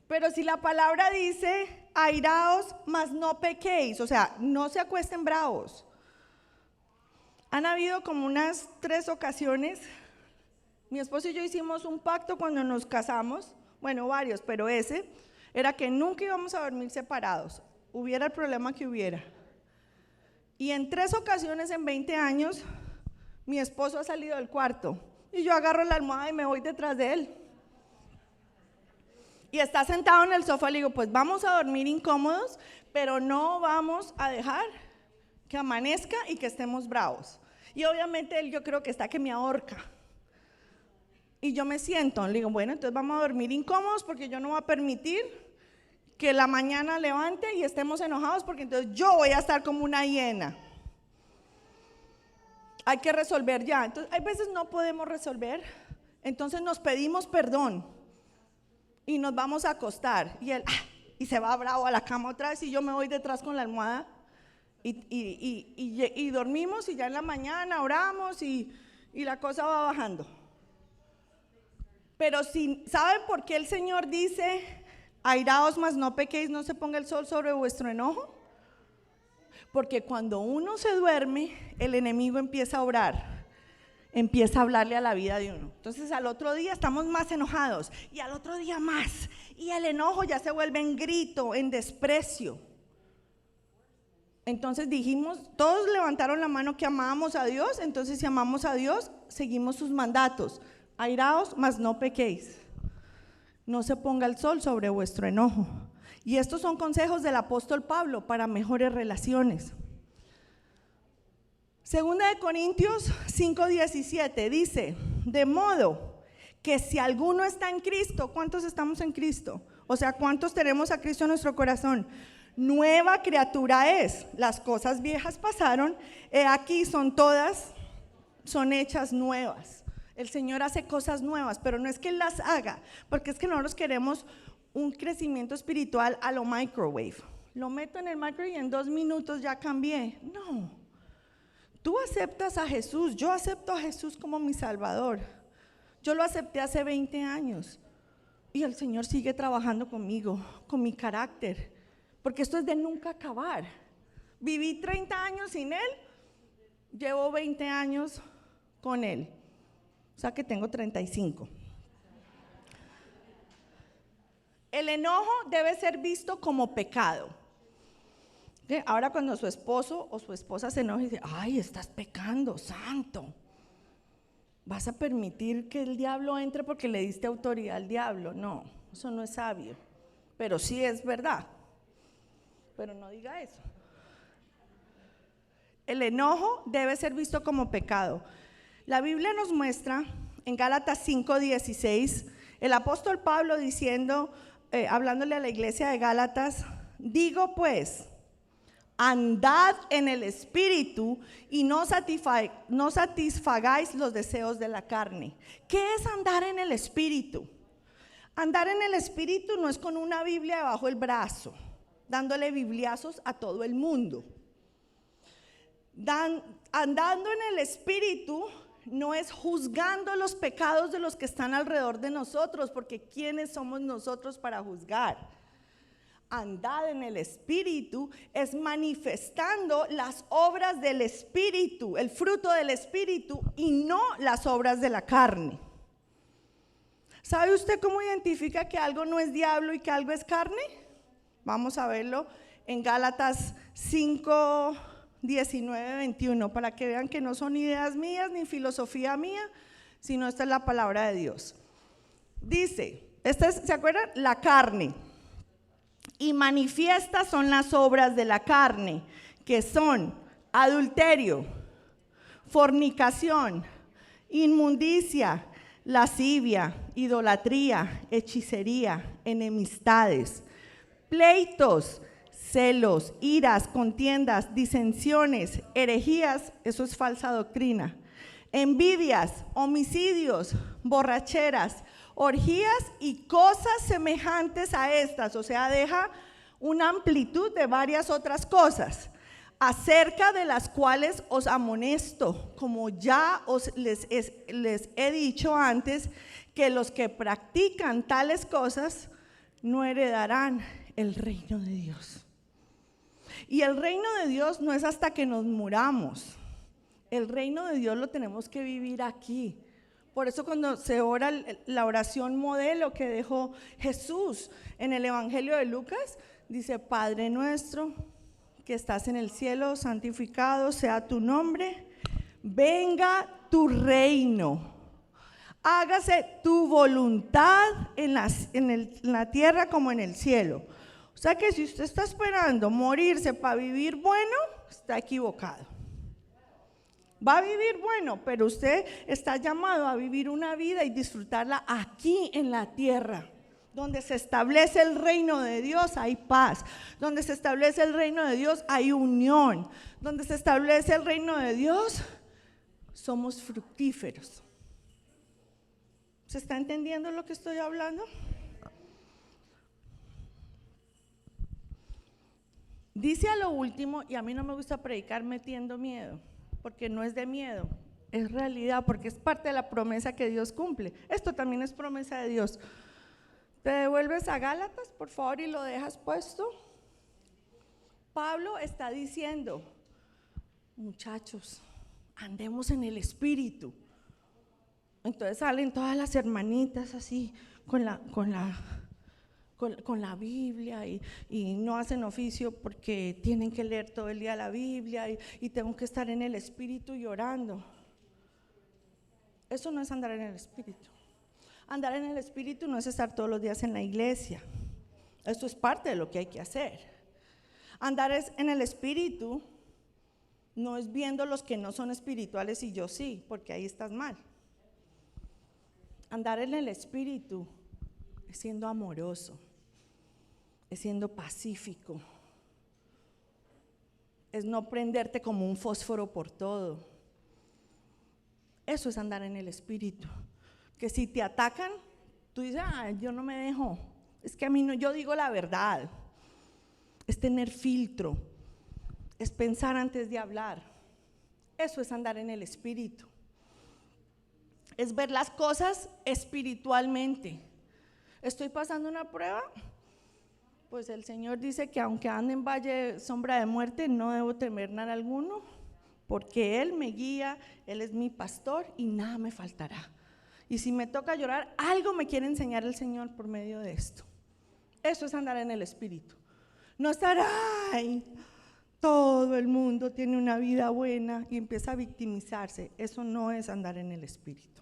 Pero si la palabra dice airaos, mas no pequéis, o sea, no se acuesten bravos. Han habido como unas 3 ocasiones. Mi esposo y yo hicimos un pacto cuando nos casamos, bueno, varios, pero ese era que nunca íbamos a dormir separados, hubiera el problema que hubiera. Y en 3 ocasiones en 20 años, mi esposo ha salido del cuarto y yo agarro la almohada y me voy detrás de él. Y está sentado en el sofá, le digo, pues vamos a dormir incómodos, pero no vamos a dejar que amanezca y que estemos bravos. Y obviamente él, yo creo que está que me ahorca. Y yo me siento, le digo, bueno, entonces vamos a dormir incómodos porque yo no voy a permitir que la mañana levante y estemos enojados, porque entonces yo voy a estar como una hiena. Hay que resolver ya. Entonces, hay veces no podemos resolver, entonces nos pedimos perdón y nos vamos a acostar. Y él, y se va bravo a la cama otra vez y yo me voy detrás con la almohada y dormimos, y ya en la mañana oramos y la cosa va bajando. Pero si, ¿saben por qué el Señor dice Airaos, mas no pequéis, no se ponga el sol sobre vuestro enojo. Porque cuando uno se duerme, el enemigo empieza a obrar, empieza a hablarle a la vida de uno. Entonces al otro día estamos más enojados y al otro día más. Y el enojo ya se vuelve en grito, en desprecio. Entonces dijimos, todos levantaron la mano que amábamos a Dios. Entonces si amamos a Dios, seguimos sus mandatos. Airaos, mas no pequéis. No se ponga el sol sobre vuestro enojo. Y estos son consejos del apóstol Pablo para mejores relaciones. Segunda de Corintios 5:17 dice, de modo que si alguno está en Cristo, ¿cuántos estamos en Cristo? O sea, ¿cuántos tenemos a Cristo en nuestro corazón? Nueva criatura es, las cosas viejas pasaron, he aquí son hechas nuevas. El Señor hace cosas nuevas, pero no es que Él las haga, porque es que nosotros queremos un crecimiento espiritual a lo microwave. Lo meto en el microwave y en 2 minutos ya cambié. No, tú aceptas a Jesús, yo acepto a Jesús como mi Salvador. Yo lo acepté hace 20 años y el Señor sigue trabajando conmigo, con mi carácter, porque esto es de nunca acabar. Viví 30 años sin Él, llevo 20 años con Él. O sea que tengo 35. El enojo debe ser visto como pecado. Ahora cuando su esposo o su esposa se enoja y dice, ay, estás pecando, santo. ¿Vas a permitir que el diablo entre porque le diste autoridad al diablo? No, eso no es sabio. Pero sí es verdad. Pero no diga eso. El enojo debe ser visto como pecado. La Biblia nos muestra en Gálatas 5:16, el apóstol Pablo diciendo, hablándole a la iglesia de Gálatas, digo pues, andad en el espíritu y no satisfagáis los deseos de la carne. ¿Qué es andar en el espíritu? Andar en el espíritu no es con una Biblia debajo del brazo, dándole bibliazos a todo el mundo. Andando en el espíritu no es juzgando los pecados de los que están alrededor de nosotros, porque ¿quiénes somos nosotros para juzgar? Andar en el espíritu es manifestando las obras del espíritu, el fruto del espíritu y no las obras de la carne. ¿Sabe usted cómo identifica que algo no es diablo y que algo es carne? Vamos a verlo en Gálatas 5:19-21 para que vean que no son ideas mías ni filosofía mía, sino esta es la palabra de Dios. Dice, ¿se acuerdan? La carne. Y manifiestas son las obras de la carne, que son adulterio, fornicación, inmundicia, lascivia, idolatría, hechicería, enemistades, pleitos, celos, iras, contiendas, disensiones, herejías, eso es falsa doctrina, envidias, homicidios, borracheras, orgías y cosas semejantes a estas. O sea, deja una amplitud de varias otras cosas, acerca de las cuales os amonesto, como ya les he dicho antes, que los que practican tales cosas no heredarán el reino de Dios. Y el reino de Dios no es hasta que nos muramos. El reino de Dios lo tenemos que vivir aquí. Por eso cuando se ora la oración modelo que dejó Jesús en el Evangelio de Lucas, dice, Padre nuestro que estás en el cielo, santificado sea tu nombre, venga tu reino, hágase tu voluntad en la tierra como en el cielo. O sea que si usted está esperando morirse para vivir bueno, está equivocado. Va a vivir bueno, pero usted está llamado a vivir una vida y disfrutarla aquí en la tierra. Donde se establece el reino de Dios hay paz. Donde se establece el reino de Dios hay unión. Donde se establece el reino de Dios somos fructíferos. ¿Se está entendiendo lo que estoy hablando? Dice a lo último, y a mí no me gusta predicar metiendo miedo, porque no es de miedo, es realidad, porque es parte de la promesa que Dios cumple. Esto también es promesa de Dios. Te devuelves a Gálatas, por favor, y lo dejas puesto. Pablo está diciendo, muchachos, andemos en el Espíritu. Entonces salen todas las hermanitas así, con la Biblia y no hacen oficio porque tienen que leer todo el día la Biblia y tengo que estar en el Espíritu y orando. Eso no es andar en el Espíritu. Andar en el Espíritu no es estar todos los días en la iglesia. Esto es parte de lo que hay que hacer. Andar en el Espíritu no es viendo los que no son espirituales y yo sí, porque ahí estás mal. Andar en el Espíritu es siendo amoroso, es siendo pacífico, es no prenderte como un fósforo por todo. Eso es andar en el Espíritu. Que si te atacan, tú dices, yo no me dejo, es que a mí no, yo digo la verdad. Es tener filtro, es pensar antes de hablar. Eso es andar en el Espíritu. Es ver las cosas espiritualmente. ¿Estoy pasando una prueba? Pues el Señor dice que aunque ande en valle sombra de muerte, no debo temer nada alguno, porque Él me guía, Él es mi pastor y nada me faltará. Y si me toca llorar, algo me quiere enseñar el Señor por medio de esto. Eso es andar en el Espíritu. No estar, todo el mundo tiene una vida buena y empieza a victimizarse. Eso no es andar en el Espíritu.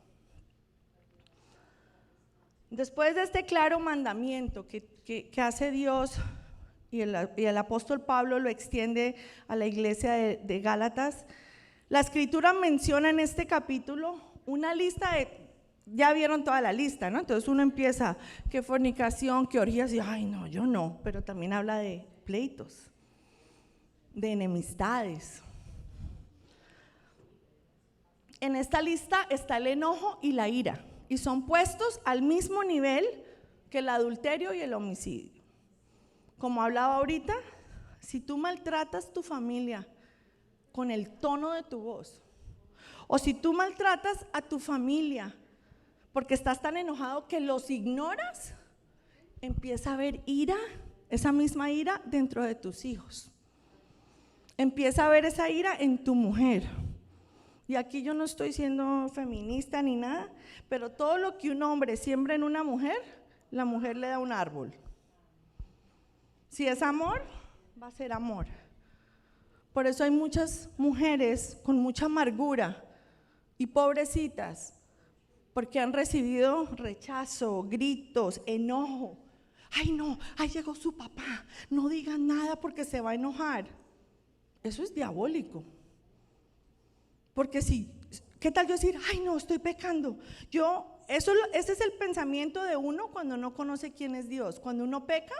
Después de este claro mandamiento que hace Dios y el apóstol Pablo lo extiende a la iglesia de Gálatas, la Escritura menciona en este capítulo una lista de, ya vieron toda la lista, ¿no? Entonces uno empieza, que fornicación, que orgías, y no, yo no, pero también habla de pleitos, de enemistades. En esta lista está el enojo y la ira, y son puestos al mismo nivel que el adulterio y el homicidio. Como hablaba ahorita, si tú maltratas tu familia con el tono de tu voz, o si tú maltratas a tu familia porque estás tan enojado que los ignoras, empieza a haber ira, esa misma ira dentro de tus hijos. Empieza a haber esa ira en tu mujer. Y aquí yo no estoy siendo feminista ni nada, pero todo lo que un hombre siembra en una mujer, la mujer le da un árbol. Si es amor, va a ser amor. Por eso hay muchas mujeres con mucha amargura y pobrecitas, porque han recibido rechazo, gritos, enojo. No, llegó su papá, no digan nada porque se va a enojar. Eso es diabólico. Porque ¿qué tal yo decir, no, estoy pecando? Ese es el pensamiento de uno cuando no conoce quién es Dios. Cuando uno peca,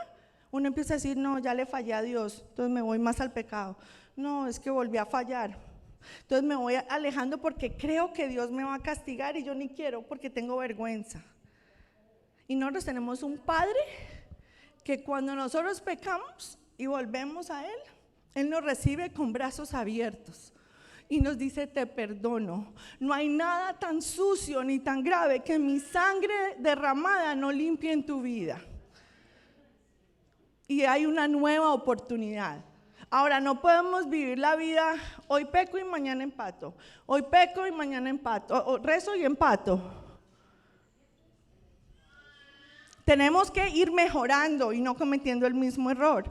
uno empieza a decir, no, ya le fallé a Dios, entonces me voy más al pecado. No, es que volví a fallar. Entonces me voy alejando porque creo que Dios me va a castigar y yo ni quiero porque tengo vergüenza. Y nosotros tenemos un Padre que cuando nosotros pecamos y volvemos a Él, Él nos recibe con brazos abiertos y nos dice, te perdono. No hay nada tan sucio ni tan grave que mi sangre derramada no limpie en tu vida. Y hay una nueva oportunidad. Ahora, no podemos vivir la vida, hoy peco y mañana empato, hoy peco y mañana empato, o rezo y empato. Tenemos que ir mejorando y no cometiendo el mismo error.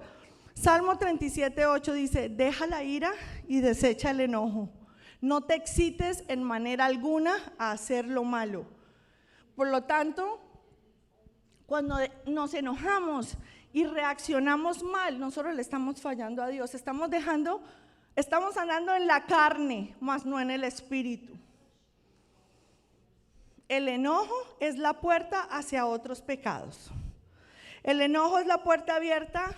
Salmo 37:8 dice, deja la ira y desecha el enojo. No te excites en manera alguna a hacer lo malo. Por lo tanto, cuando nos enojamos y reaccionamos mal, nosotros le estamos fallando a Dios. Estamos andando en la carne, mas no en el espíritu. El enojo es la puerta hacia otros pecados. El enojo es la puerta abierta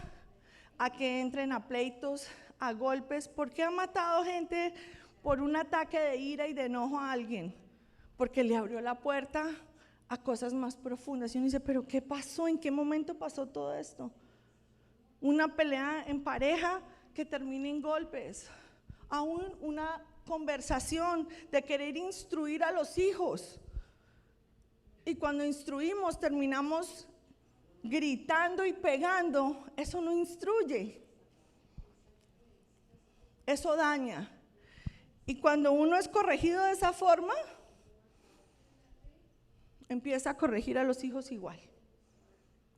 a que entren a pleitos, a golpes. ¿Por qué ha matado gente por un ataque de ira y de enojo a alguien? Porque le abrió la puerta a cosas más profundas. Y uno dice, ¿pero qué pasó? ¿En qué momento pasó todo esto? Una pelea en pareja que termina en golpes. Aún una conversación de querer instruir a los hijos. Y cuando instruimos terminamos gritando y pegando, eso no instruye, eso daña. Y cuando uno es corregido de esa forma, empieza a corregir a los hijos igual.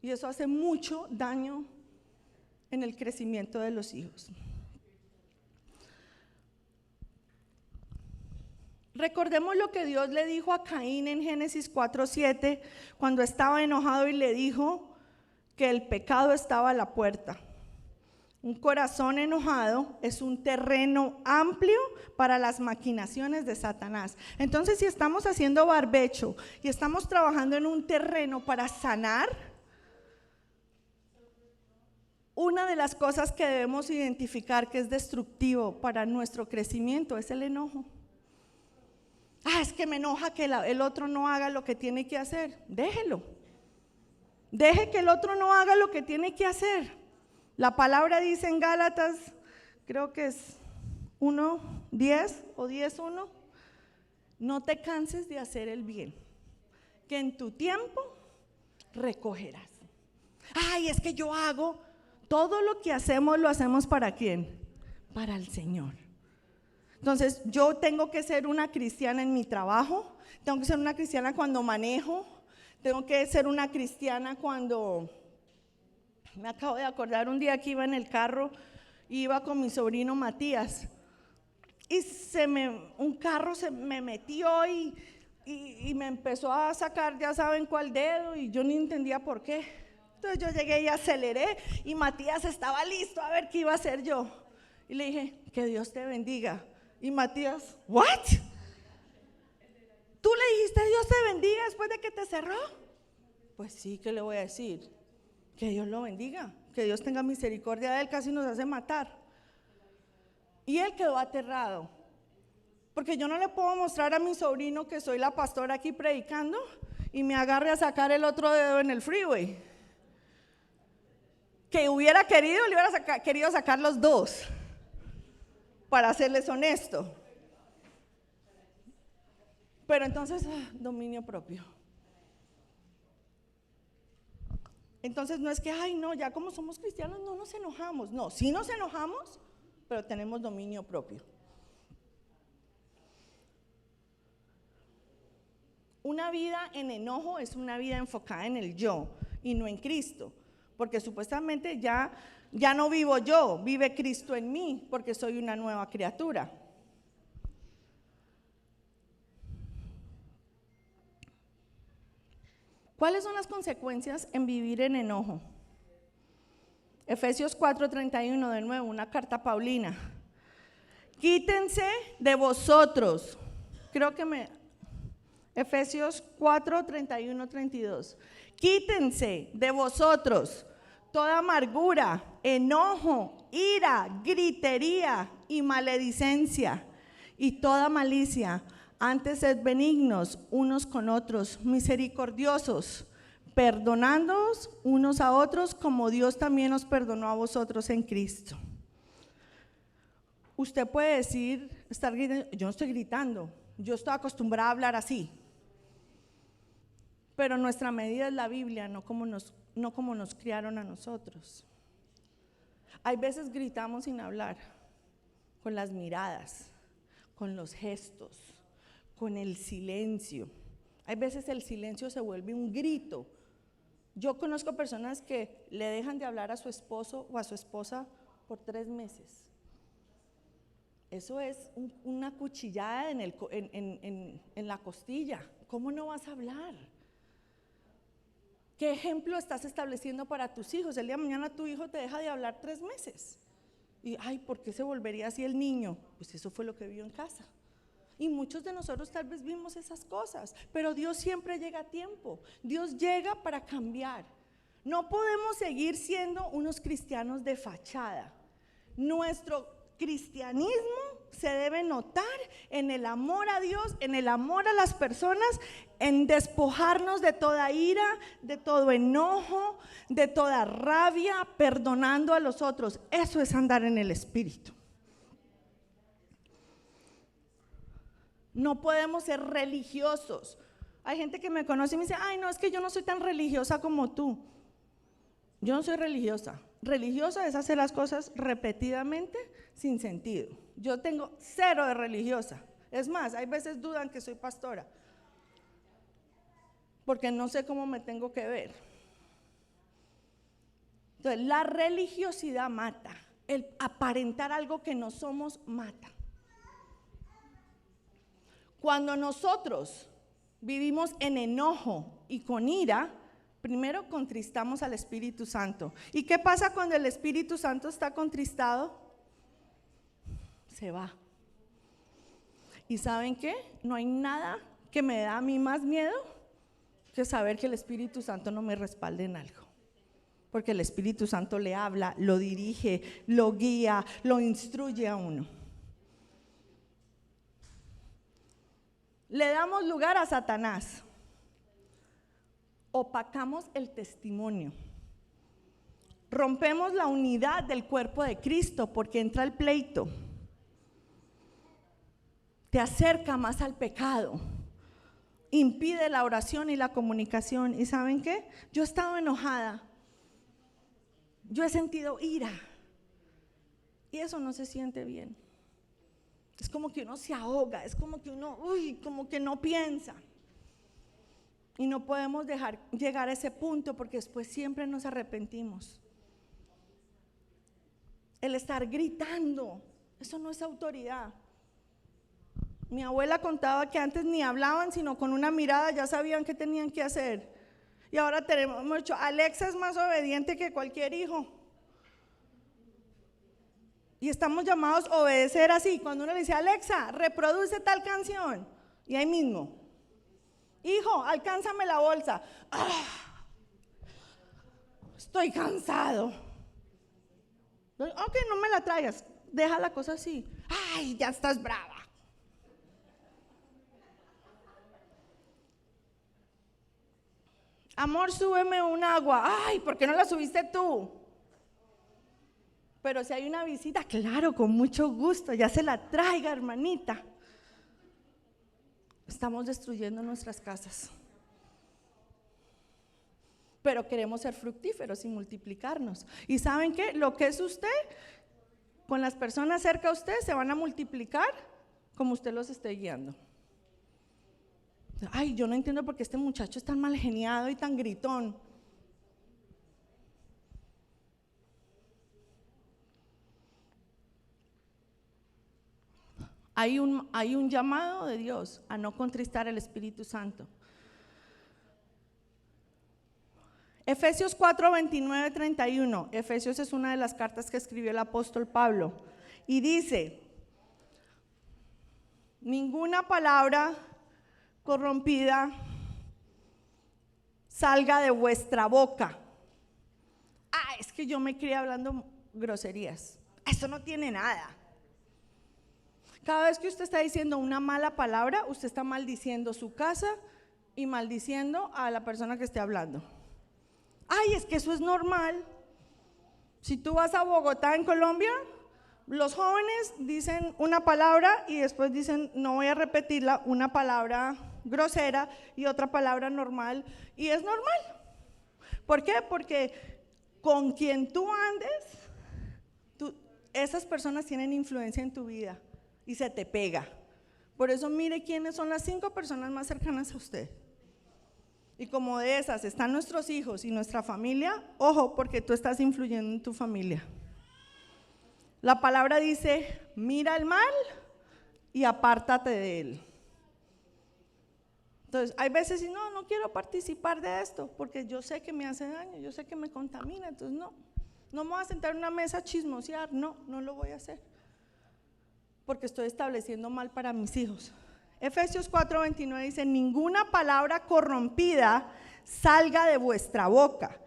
Y eso hace mucho daño en el crecimiento de los hijos. Recordemos lo que Dios le dijo a Caín en Génesis 4:7, cuando estaba enojado y le dijo que el pecado estaba a la puerta. Un corazón enojado es un terreno amplio para las maquinaciones de Satanás. Entonces, si estamos haciendo barbecho y estamos trabajando en un terreno para sanar, una de las cosas que debemos identificar que es destructivo para nuestro crecimiento es el enojo. Es que me enoja que el otro no haga lo que tiene que hacer. Déjelo. Deje que el otro no haga lo que tiene que hacer. La palabra dice en Gálatas, creo que es 1:10 o 10:1, no te canses de hacer el bien, que en tu tiempo recogerás. Es que yo hago, todo lo que hacemos lo hacemos ¿para quién? Para el Señor. Entonces yo tengo que ser una cristiana en mi trabajo, tengo que ser una cristiana cuando manejo, tengo que ser una cristiana cuando, me acabo de acordar un día que iba en el carro, iba con mi sobrino Matías y un carro se me metió y me empezó a sacar, ya saben cuál dedo, y yo ni entendía por qué. Entonces yo llegué y aceleré y Matías estaba listo a ver qué iba a hacer yo. Y le dije, que Dios te bendiga. Y Matías, ¿what? ¿Tú le dijiste Dios te bendiga después de que te cerró? Pues sí, ¿qué le voy a decir? Que Dios lo bendiga, que Dios tenga misericordia de él, casi nos hace matar. Y él quedó aterrado, porque yo no le puedo mostrar a mi sobrino que soy la pastora aquí predicando y me agarre a sacar el otro dedo en el freeway. Que hubiera querido, le hubiera querido sacar los dos, para serles honesto. Pero entonces, dominio propio. Entonces no es que, no, ya como somos cristianos no nos enojamos. No, sí nos enojamos, pero tenemos dominio propio. Una vida en enojo es una vida enfocada en el yo y no en Cristo, porque supuestamente ya no vivo yo, vive Cristo en mí, porque soy una nueva criatura. ¿Cuáles son las consecuencias en vivir en enojo? Efesios 4:31, de nuevo, una carta paulina. Quítense de vosotros, Efesios 4:31, 32. Quítense de vosotros toda amargura, enojo, ira, gritería y maledicencia y toda malicia. Antes sed benignos unos con otros, misericordiosos, perdonándoos unos a otros como Dios también os perdonó a vosotros en Cristo. Usted puede decir, estar gritando, yo no estoy gritando, yo estoy acostumbrada a hablar así. Pero nuestra medida es la Biblia, no como nos criaron a nosotros. Hay veces gritamos sin hablar, con las miradas, con los gestos, con el silencio. Hay veces el silencio se vuelve un grito. Yo conozco personas que le dejan de hablar a su esposo o a su esposa por 3 meses. Eso es una cuchillada en la costilla. ¿Cómo no vas a hablar? ¿Qué ejemplo estás estableciendo para tus hijos? El día de mañana tu hijo te deja de hablar 3 meses. Y, ¿por qué se volvería así el niño? Pues eso fue lo que vio en casa. Y muchos de nosotros tal vez vimos esas cosas, pero Dios siempre llega a tiempo. Dios llega para cambiar. No podemos seguir siendo unos cristianos de fachada. Nuestro cristianismo se debe notar en el amor a Dios, en el amor a las personas, en despojarnos de toda ira, de todo enojo, de toda rabia, perdonando a los otros. Eso es andar en el Espíritu. No podemos ser religiosos. Hay gente que me conoce y me dice, no, es que yo no soy tan religiosa como tú. Yo no soy religiosa. Religiosa es hacer las cosas repetidamente sin sentido. Yo tengo cero de religiosa. Es más, hay veces dudan que soy pastora, porque no sé cómo me tengo que ver. Entonces, la religiosidad mata. El aparentar algo que no somos mata. Cuando nosotros vivimos en enojo y con ira, primero contristamos al Espíritu Santo. ¿Y qué pasa cuando el Espíritu Santo está contristado? Se va. ¿Y saben qué? No hay nada que me da a mí más miedo que saber que el Espíritu Santo no me respalde en algo. Porque el Espíritu Santo le habla, lo dirige, lo guía, lo instruye a uno. Le damos lugar a Satanás. Opacamos el testimonio. Rompemos la unidad del cuerpo de Cristo porque entra el pleito. Te acerca más al pecado. Impide la oración y la comunicación. ¿Y saben qué? Yo he estado enojada. Yo he sentido ira. Y eso no se siente bien. Es como que uno se ahoga, es como que uno, como que no piensa. Y no podemos dejar llegar a ese punto porque después siempre nos arrepentimos. El estar gritando, eso no es autoridad. Mi abuela contaba que antes ni hablaban, sino con una mirada ya sabían qué tenían que hacer. Y ahora hemos dicho, Alexa es más obediente que cualquier hijo. Y estamos llamados a obedecer así. Cuando uno le dice, Alexa, reproduce tal canción. Y ahí mismo. Hijo, alcánzame la bolsa. Estoy cansado. Ok, no me la traigas. Deja la cosa así. Ay, ya estás brava. Amor, súbeme un agua. Ay, ¿por qué no la subiste tú? Pero si hay una visita, claro, con mucho gusto, ya se la traiga, hermanita. Estamos destruyendo nuestras casas. Pero queremos ser fructíferos y multiplicarnos. ¿Y saben qué? Lo que es usted, con las personas cerca a usted, se van a multiplicar como usted los esté guiando. Ay, yo no entiendo por qué este muchacho es tan mal geniado y tan gritón. Hay un llamado de Dios a no contristar al Espíritu Santo. Efesios 4, 29, 31. Efesios es una de las cartas que escribió el apóstol Pablo. Y dice, ninguna palabra corrompida salga de vuestra boca. Es que yo me crié hablando groserías. Eso no tiene nada. Cada vez que usted está diciendo una mala palabra, usted está maldiciendo su casa y maldiciendo a la persona que esté hablando. Es que eso es normal. Si tú vas a Bogotá, en Colombia, los jóvenes dicen una palabra y después dicen, no voy a repetirla, una palabra grosera y otra palabra normal, y es normal. ¿Por qué? Porque con quien tú andes, esas personas tienen influencia en tu vida y se te pega. Por eso mire quiénes son las 5 personas más cercanas a usted. Y como de esas están nuestros hijos y nuestra familia, ojo, porque tú estás influyendo en tu familia. La palabra dice, mira el mal y apártate de él. Entonces, hay veces y no quiero participar de esto, porque yo sé que me hace daño, yo sé que me contamina, entonces no me voy a sentar en una mesa a chismosear, no lo voy a hacer, porque estoy estableciendo mal para mis hijos. Efesios 4:29 dice, ninguna palabra corrompida salga de vuestra boca,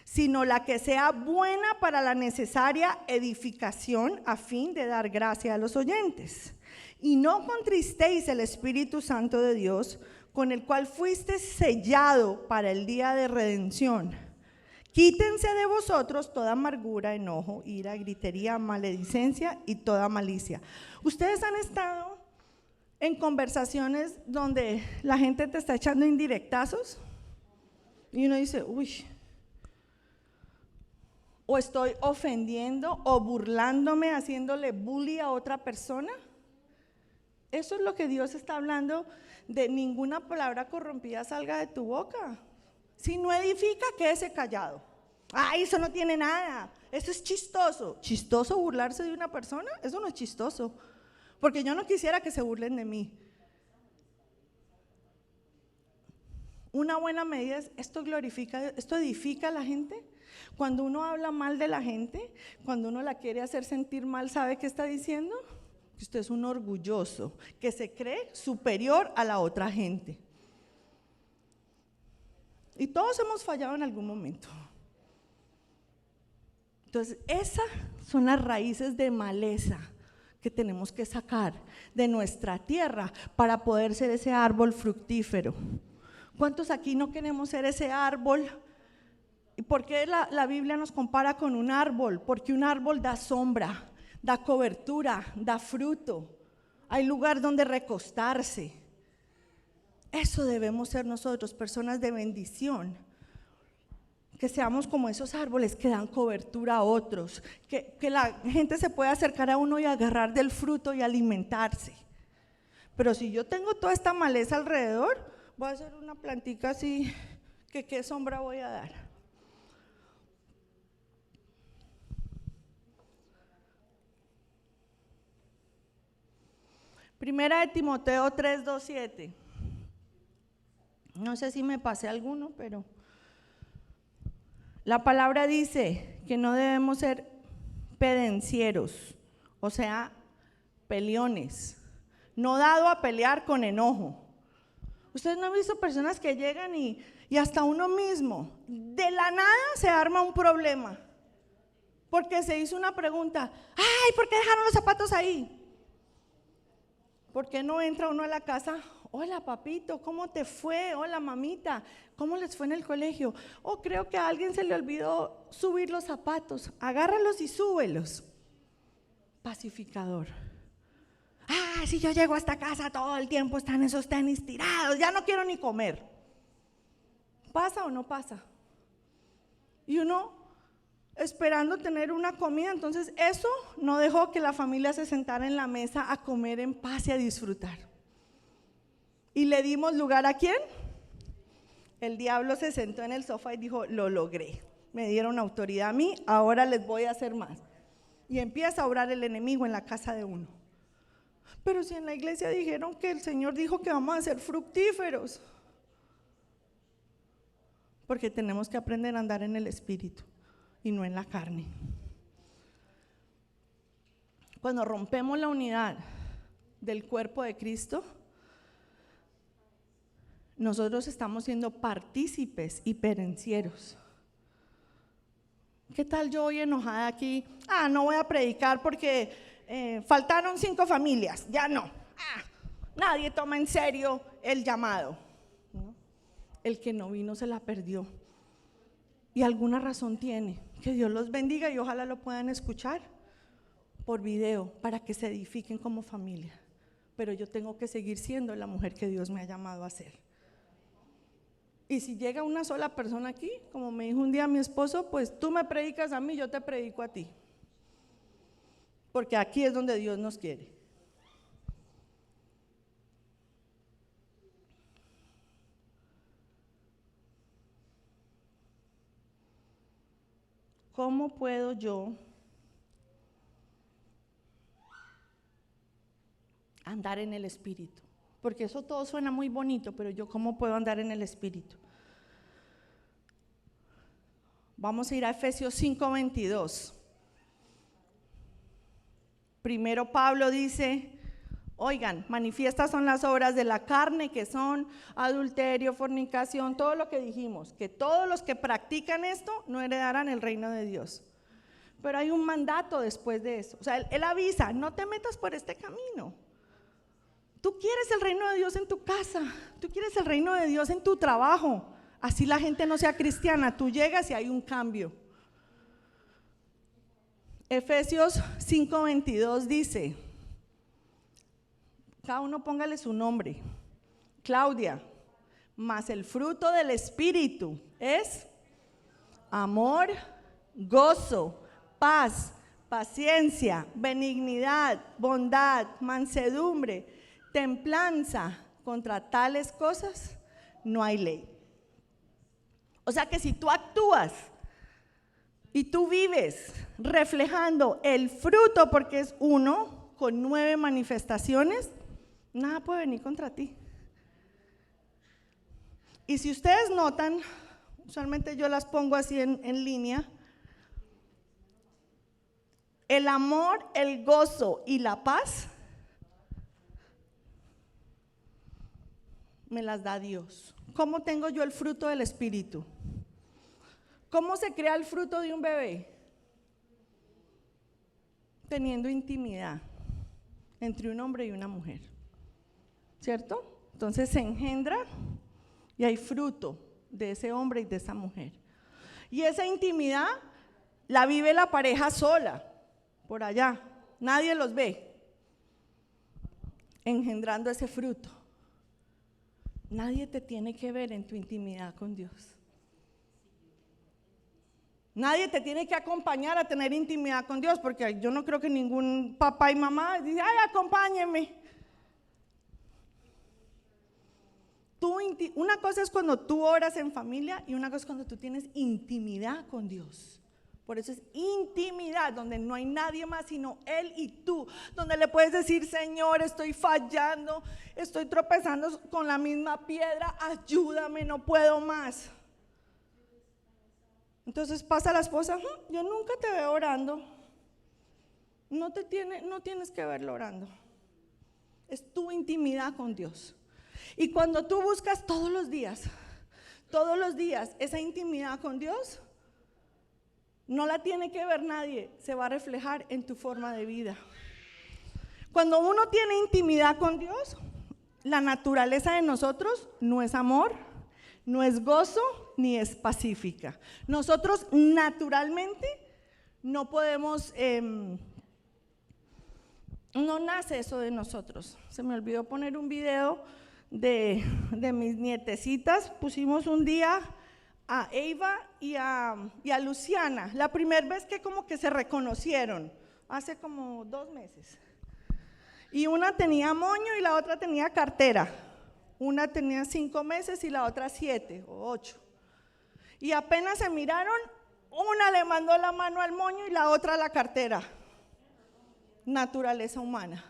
sino la que sea buena para la necesaria edificación a fin de dar gracia a los oyentes. Y no contristéis el Espíritu Santo de Dios, con el cual fuiste sellado para el día de redención. Quítense de vosotros toda amargura, enojo, ira, gritería, maledicencia y toda malicia. Ustedes han estado en conversaciones donde la gente te está echando indirectazos y uno dice, ¿O estoy ofendiendo o burlándome, haciéndole bully a otra persona? Eso es lo que Dios está hablando, de ninguna palabra corrompida salga de tu boca. Si no edifica, quédese callado. Ay, eso no tiene nada, eso es chistoso. ¿Chistoso burlarse de una persona? Eso no es chistoso, porque yo no quisiera que se burlen de mí. Una buena medida es, esto glorifica, esto edifica a la gente. Cuando uno habla mal de la gente, cuando uno la quiere hacer sentir mal, ¿sabe qué está diciendo? Que usted es un orgulloso, que se cree superior a la otra gente. Y todos hemos fallado en algún momento. Entonces, esas son las raíces de maleza que tenemos que sacar de nuestra tierra para poder ser ese árbol fructífero. ¿Cuántos aquí no queremos ser ese árbol? ¿Y por qué la Biblia nos compara con un árbol? Porque un árbol da sombra, da cobertura, da fruto, hay lugar donde recostarse. Eso debemos ser nosotros, personas de bendición, que seamos como esos árboles que dan cobertura a otros, que la gente se pueda acercar a uno y agarrar del fruto y alimentarse. Pero si yo tengo toda esta maleza alrededor, voy a hacer una plantica así, que qué sombra voy a dar. Primera de Timoteo 3:2-7. No sé si me pasé alguno, pero la palabra dice que no debemos ser pendencieros, o sea, peleones, no dado a pelear con enojo. Ustedes no han visto personas que llegan y hasta uno mismo, de la nada se arma un problema, porque se hizo una pregunta, ay, ¿por qué dejaron los zapatos ahí? ¿Por qué no entra uno a la casa? Hola papito, ¿cómo te fue? Hola mamita, ¿cómo les fue en el colegio? Oh, creo que a alguien se le olvidó subir los zapatos. Agárralos y súbelos. Pacificador. Ah, si yo llego a esta casa todo el tiempo están esos tenis tirados, ya no quiero ni comer. ¿Pasa o no pasa? Y uno esperando tener una comida, entonces eso no dejó que la familia se sentara en la mesa a comer en paz y a disfrutar. ¿Y le dimos lugar a quién? El diablo se sentó en el sofá y dijo, lo logré, me dieron autoridad a mí, ahora les voy a hacer más. Y empieza a obrar el enemigo en la casa de uno. Pero si en la iglesia dijeron que el Señor dijo que vamos a ser fructíferos, porque tenemos que aprender a andar en el Espíritu y no en la carne. Cuando rompemos la unidad del cuerpo de Cristo, nosotros estamos siendo partícipes y pendencieros. ¿Qué tal yo hoy enojada aquí? No voy a predicar porque faltaron 5 familias, ya no. Nadie toma en serio el llamado, ¿no? El que no vino se la perdió. Y alguna razón tiene. Que Dios los bendiga y ojalá lo puedan escuchar por video para que se edifiquen como familia. Pero yo tengo que seguir siendo la mujer que Dios me ha llamado a ser. Y si llega una sola persona aquí, como me dijo un día mi esposo, pues tú me predicas a mí, yo te predico a ti. Porque aquí es donde Dios nos quiere. ¿Cómo puedo yo andar en el Espíritu? Porque eso todo suena muy bonito, pero yo ¿cómo puedo andar en el Espíritu? Vamos a ir a Efesios 5:22. Primero Pablo dice, oigan, manifiestas son las obras de la carne, que son adulterio, fornicación, todo lo que dijimos, que todos los que practican esto no heredarán el reino de Dios. Pero hay un mandato después de eso. O sea, él avisa, no te metas por este camino. Tú quieres el reino de Dios en tu casa, tú quieres el reino de Dios en tu trabajo. Así la gente no sea cristiana, tú llegas y hay un cambio. Efesios 5:22 dice, cada uno póngale su nombre. Claudia, mas el fruto del Espíritu es amor, gozo, paz, paciencia, benignidad, bondad, mansedumbre, templanza. Contra tales cosas no hay ley. O sea que si tú actúas y tú vives reflejando el fruto, porque es uno con 9 manifestaciones, nada puede venir contra ti. Y si ustedes notan, usualmente yo las pongo así en línea, el amor, el gozo y la paz me las da Dios. ¿Cómo tengo yo el fruto del Espíritu? ¿Cómo se crea el fruto de un bebé? Teniendo intimidad entre un hombre y una mujer, ¿cierto? Entonces se engendra y hay fruto de ese hombre y de esa mujer. Y esa intimidad la vive la pareja sola, por allá, nadie los ve, engendrando ese fruto. Nadie te tiene que ver en tu intimidad con Dios. Nadie te tiene que acompañar a tener intimidad con Dios, porque yo no creo que ningún papá y mamá dice, ay, acompáñenme. Una cosa es cuando tú oras en familia y una cosa es cuando tú tienes intimidad con Dios. Por eso es intimidad, donde no hay nadie más sino Él y tú, donde le puedes decir, Señor, estoy fallando, estoy tropezando con la misma piedra, ayúdame, no puedo más. Entonces pasa la esposa, yo nunca te veo orando, no tienes que verlo orando, es tu intimidad con Dios. Y cuando tú buscas todos los días esa intimidad con Dios, no la tiene que ver nadie, se va a reflejar en tu forma de vida. Cuando uno tiene intimidad con Dios, la naturaleza de nosotros no es amor, no es gozo, ni es pacífica. Nosotros naturalmente no podemos, no nace eso de nosotros. Se me olvidó poner un video de mis nietecitas. Pusimos un día a Eva y a Luciana, la primera vez que como que se reconocieron, hace como 2 meses. Y una tenía moño y la otra tenía cartera. Una tenía 5 meses y la otra 7 o 8. Y apenas se miraron, una le mandó la mano al moño y la otra a la cartera. Naturaleza humana.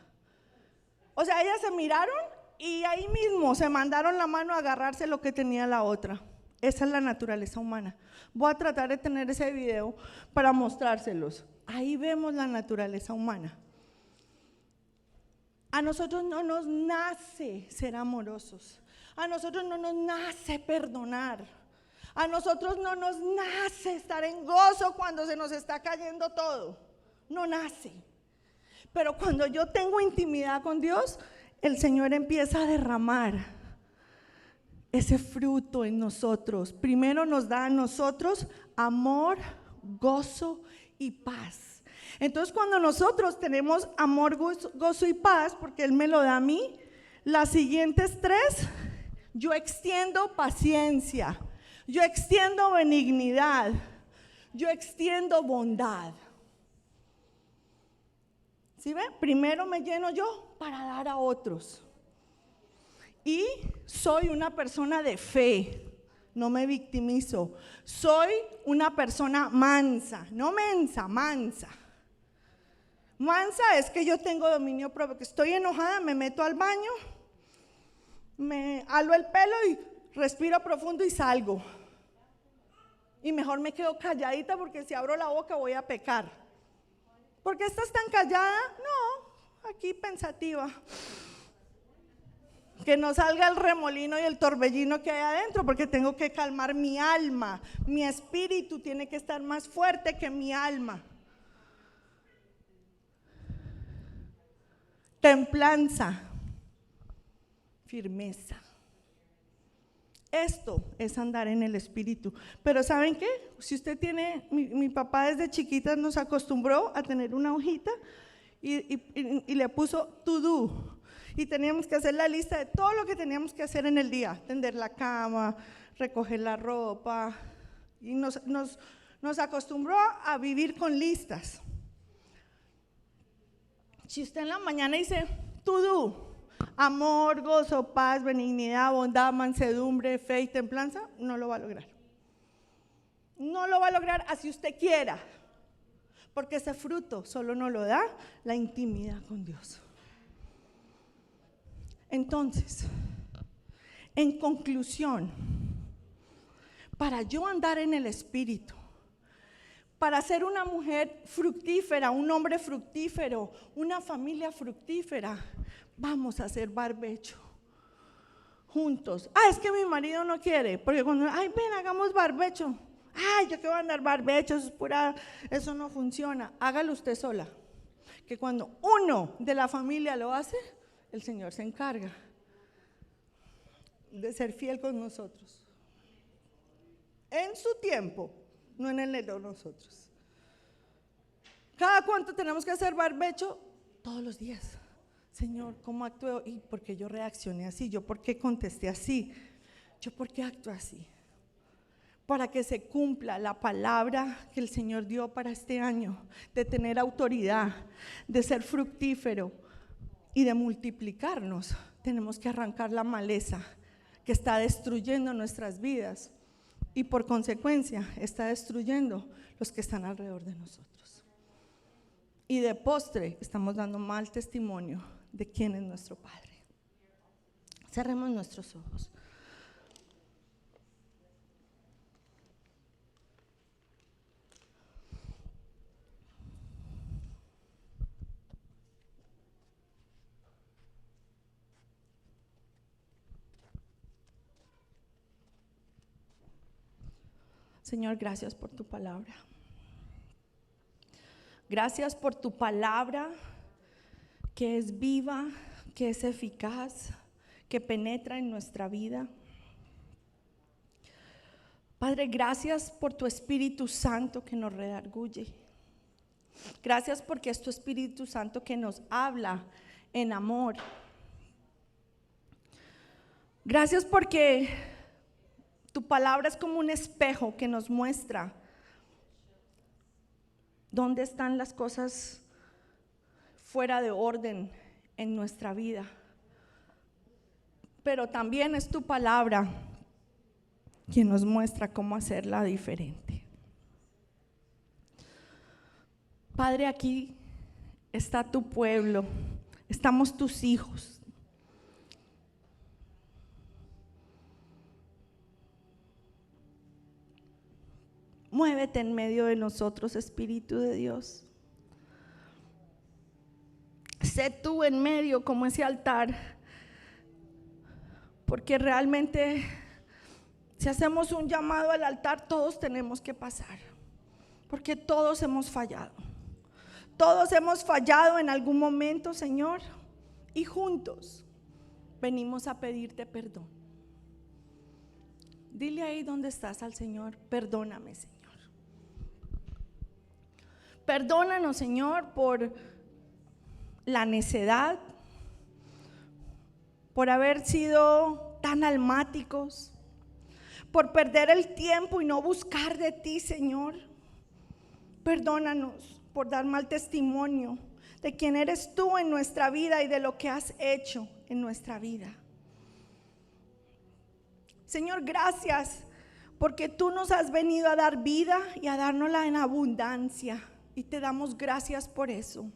O sea, ellas se miraron y ahí mismo se mandaron la mano a agarrarse lo que tenía la otra. Esa es la naturaleza humana. Voy a tratar de tener ese video para mostrárselos. Ahí vemos la naturaleza humana. A nosotros no nos nace ser amorosos. A nosotros no nos nace perdonar. A nosotros no nos nace estar en gozo cuando se nos está cayendo todo. No nace. Pero cuando yo tengo intimidad con Dios, el Señor empieza a derramar ese fruto en nosotros. Primero nos da a nosotros amor, gozo y paz. Entonces cuando nosotros tenemos amor, gozo y paz, porque Él me lo da a mí, las siguientes 3, yo extiendo paciencia, yo extiendo benignidad, yo extiendo bondad. ¿Sí ven? Primero me lleno yo para dar a otros. Y soy una persona de fe, no me victimizo. Soy una persona mansa, no mensa, mansa. Mansa es que yo tengo dominio propio, que estoy enojada, me meto al baño, me halo el pelo y respiro profundo y salgo. Y mejor me quedo calladita porque si abro la boca voy a pecar. ¿Por qué estás tan callada? No, aquí pensativa. Que no salga el remolino y el torbellino que hay adentro, porque tengo que calmar mi alma. Mi espíritu tiene que estar más fuerte que mi alma. Templanza, firmeza. Esto es andar en el espíritu. Pero ¿saben qué? Si usted tiene, mi papá desde chiquita nos acostumbró a tener una hojita y le puso to do. Y teníamos que hacer la lista de todo lo que teníamos que hacer en el día. Tender la cama, recoger la ropa. Y nos nos acostumbró a vivir con listas. Si usted en la mañana dice to do, amor, gozo, paz, benignidad, bondad, mansedumbre, fe y templanza, no lo va a lograr. No lo va a lograr así usted quiera, porque ese fruto solo nos lo da la intimidad con Dios. Entonces, en conclusión, para yo andar en el Espíritu, para ser una mujer fructífera, un hombre fructífero, una familia fructífera, vamos a hacer barbecho juntos. Es que mi marido no quiere, porque cuando, ven, hagamos barbecho. Yo que voy a andar barbecho, eso no funciona. Hágalo usted sola, que cuando uno de la familia lo hace, el Señor se encarga de ser fiel con nosotros. En su tiempo, no en el de nosotros. ¿Cada cuánto tenemos que hacer barbecho? Todos los días. Señor, ¿cómo actué? ¿Y por qué yo reaccioné así? ¿Yo por qué contesté así? ¿Yo por qué actué así? Para que se cumpla la palabra que el Señor dio para este año, de tener autoridad, de ser fructífero y de multiplicarnos. Tenemos que arrancar la maleza que está destruyendo nuestras vidas y por consecuencia está destruyendo los que están alrededor de nosotros. Y de postre estamos dando mal testimonio de quién es nuestro Padre. Cerremos nuestros ojos. Señor, gracias por tu palabra. Gracias por tu palabra que es viva, que es eficaz, que penetra en nuestra vida. Padre, gracias por tu Espíritu Santo que nos redarguye. Gracias porque es tu Espíritu Santo que nos habla en amor. Gracias porque tu palabra es como un espejo que nos muestra dónde están las cosas fuera de orden en nuestra vida. Pero también es tu palabra quien nos muestra cómo hacerla diferente. Padre, aquí está tu pueblo, estamos tus hijos. Muévete en medio de nosotros, Espíritu de Dios. Sé tú en medio como ese altar, porque realmente si hacemos un llamado al altar, todos tenemos que pasar, porque todos hemos fallado. Todos hemos fallado en algún momento, Señor, y juntos venimos a pedirte perdón. Dile ahí donde estás al Señor, perdóname, Señor. Perdónanos, Señor, por la necedad, por haber sido tan almáticos, por perder el tiempo y no buscar de ti, Señor. Perdónanos por dar mal testimonio de quién eres tú en nuestra vida y de lo que has hecho en nuestra vida. Señor, gracias porque tú nos has venido a dar vida y a dárnosla en abundancia. Y te damos gracias por eso.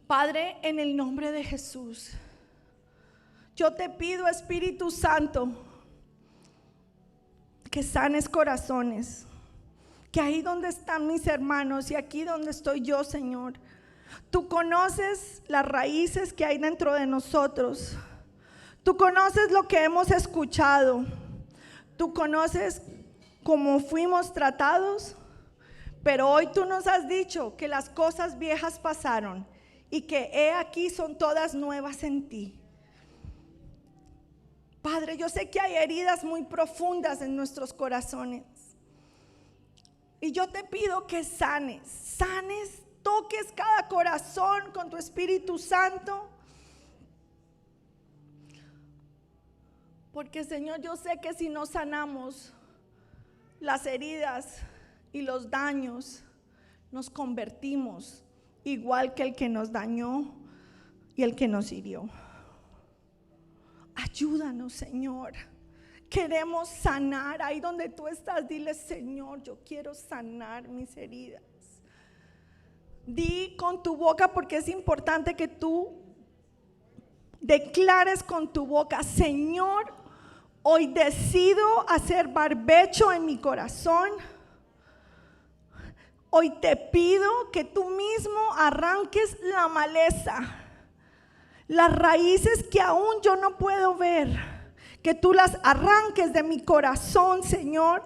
Padre, en el nombre de Jesús, yo te pido, Espíritu Santo, que sanes corazones, que ahí donde están mis hermanos y aquí donde estoy yo, Señor, tú conoces las raíces que hay dentro de nosotros. Tú conoces lo que hemos escuchado. Tú conoces cómo fuimos tratados. Pero hoy tú nos has dicho que las cosas viejas pasaron y que he aquí son todas nuevas en ti. Padre, yo sé que hay heridas muy profundas en nuestros corazones. Y yo te pido que sanes, toques cada corazón con tu Espíritu Santo. Porque, Señor, yo sé que si no sanamos, las heridas y los daños, nos convertimos igual que el que nos dañó y el que nos hirió. Ayúdanos, Señor. Queremos sanar. Ahí donde tú estás, dile: Señor, yo quiero sanar mis heridas. Di con tu boca, porque es importante que tú declares con tu boca: Señor, hoy decido hacer barbecho en mi corazón. Hoy te pido que tú mismo arranques la maleza, las raíces que aún yo no puedo ver, que tú las arranques de mi corazón, Señor.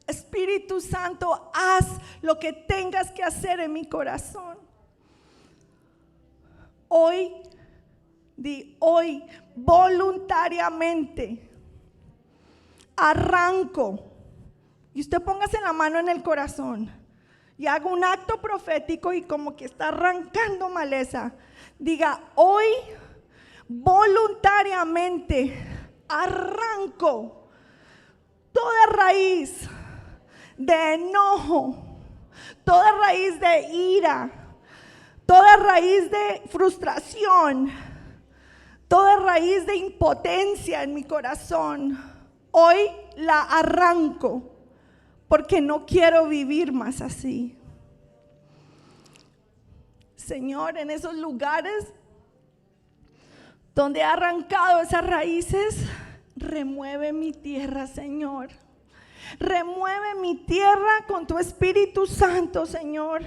Espíritu Santo, haz lo que tengas que hacer en mi corazón. Hoy, hoy voluntariamente arranco. Y usted póngase la mano en el corazón y haga un acto profético, y como que está arrancando maleza, diga: hoy voluntariamente arranco toda raíz de enojo, toda raíz de ira, toda raíz de frustración, toda raíz de impotencia en mi corazón. Hoy la arranco, porque no quiero vivir más así. Señor, en esos lugares donde he arrancado esas raíces, remueve mi tierra, Señor. Remueve mi tierra con tu Espíritu Santo, Señor.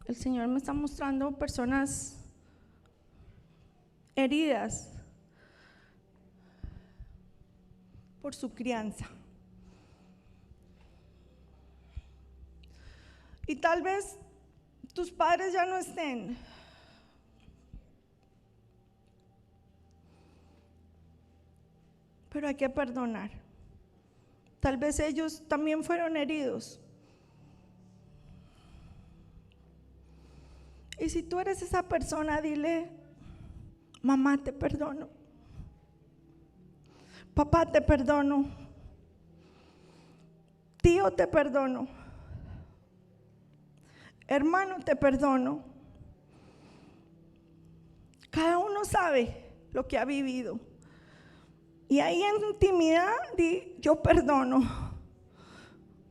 El Señor me está mostrando personas heridas por su crianza. Y tal vez tus padres ya no estén, pero hay que perdonar. Tal vez ellos también fueron heridos. Y si tú eres esa persona, dile: mamá, te perdono. Papá, te perdono. Tío, te perdono. Hermano, te perdono. Cada uno sabe lo que ha vivido. Y ahí en intimidad di: yo perdono.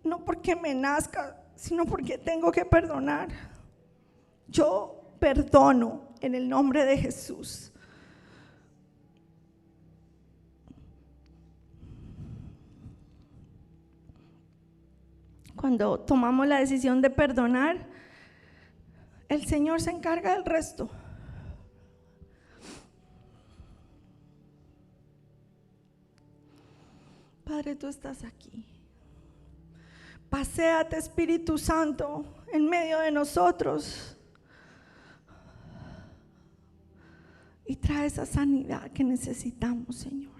No porque me nazca, sino porque tengo que perdonar. Yo perdono en el nombre de Jesús. Cuando tomamos la decisión de perdonar, el Señor se encarga del resto. Padre, tú estás aquí. Paséate, Espíritu Santo, en medio de nosotros y trae esa sanidad que necesitamos, Señor.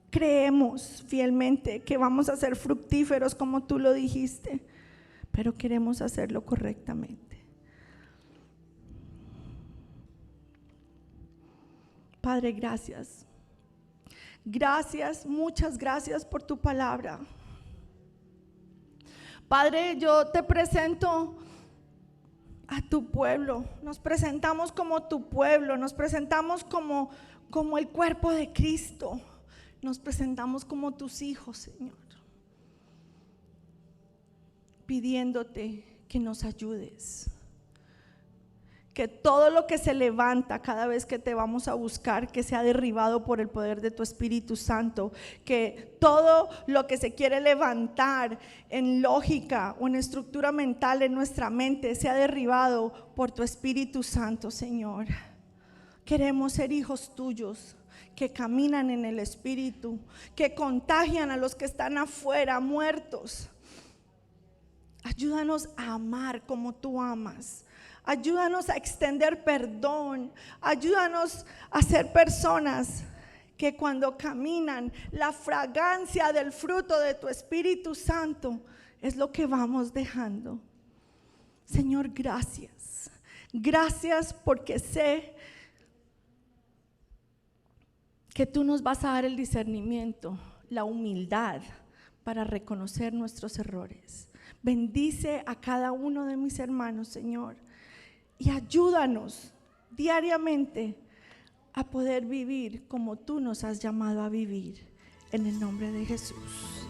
Creemos fielmente que vamos a ser fructíferos como tú lo dijiste, pero queremos hacerlo correctamente. Padre, gracias. Gracias, muchas gracias por tu palabra. Padre, yo te presento a tu pueblo. Nos presentamos como tu pueblo, nos presentamos como el cuerpo de Cristo. Nos presentamos como tus hijos, Señor, pidiéndote que nos ayudes. Que todo lo que se levanta cada vez que te vamos a buscar, que sea derribado por el poder de tu Espíritu Santo. Que todo lo que se quiere levantar en lógica o en estructura mental en nuestra mente sea derribado por tu Espíritu Santo, Señor. Queremos ser hijos tuyos, que caminan en el Espíritu, que contagian a los que están afuera muertos. Ayúdanos a amar como tú amas. Ayúdanos a extender perdón. Ayúdanos a ser personas que cuando caminan, la fragancia del fruto de tu Espíritu Santo es lo que vamos dejando. Señor, gracias. Gracias porque sé que tú nos vas a dar el discernimiento, la humildad para reconocer nuestros errores. Bendice a cada uno de mis hermanos, Señor, y ayúdanos diariamente a poder vivir como tú nos has llamado a vivir, en el nombre de Jesús.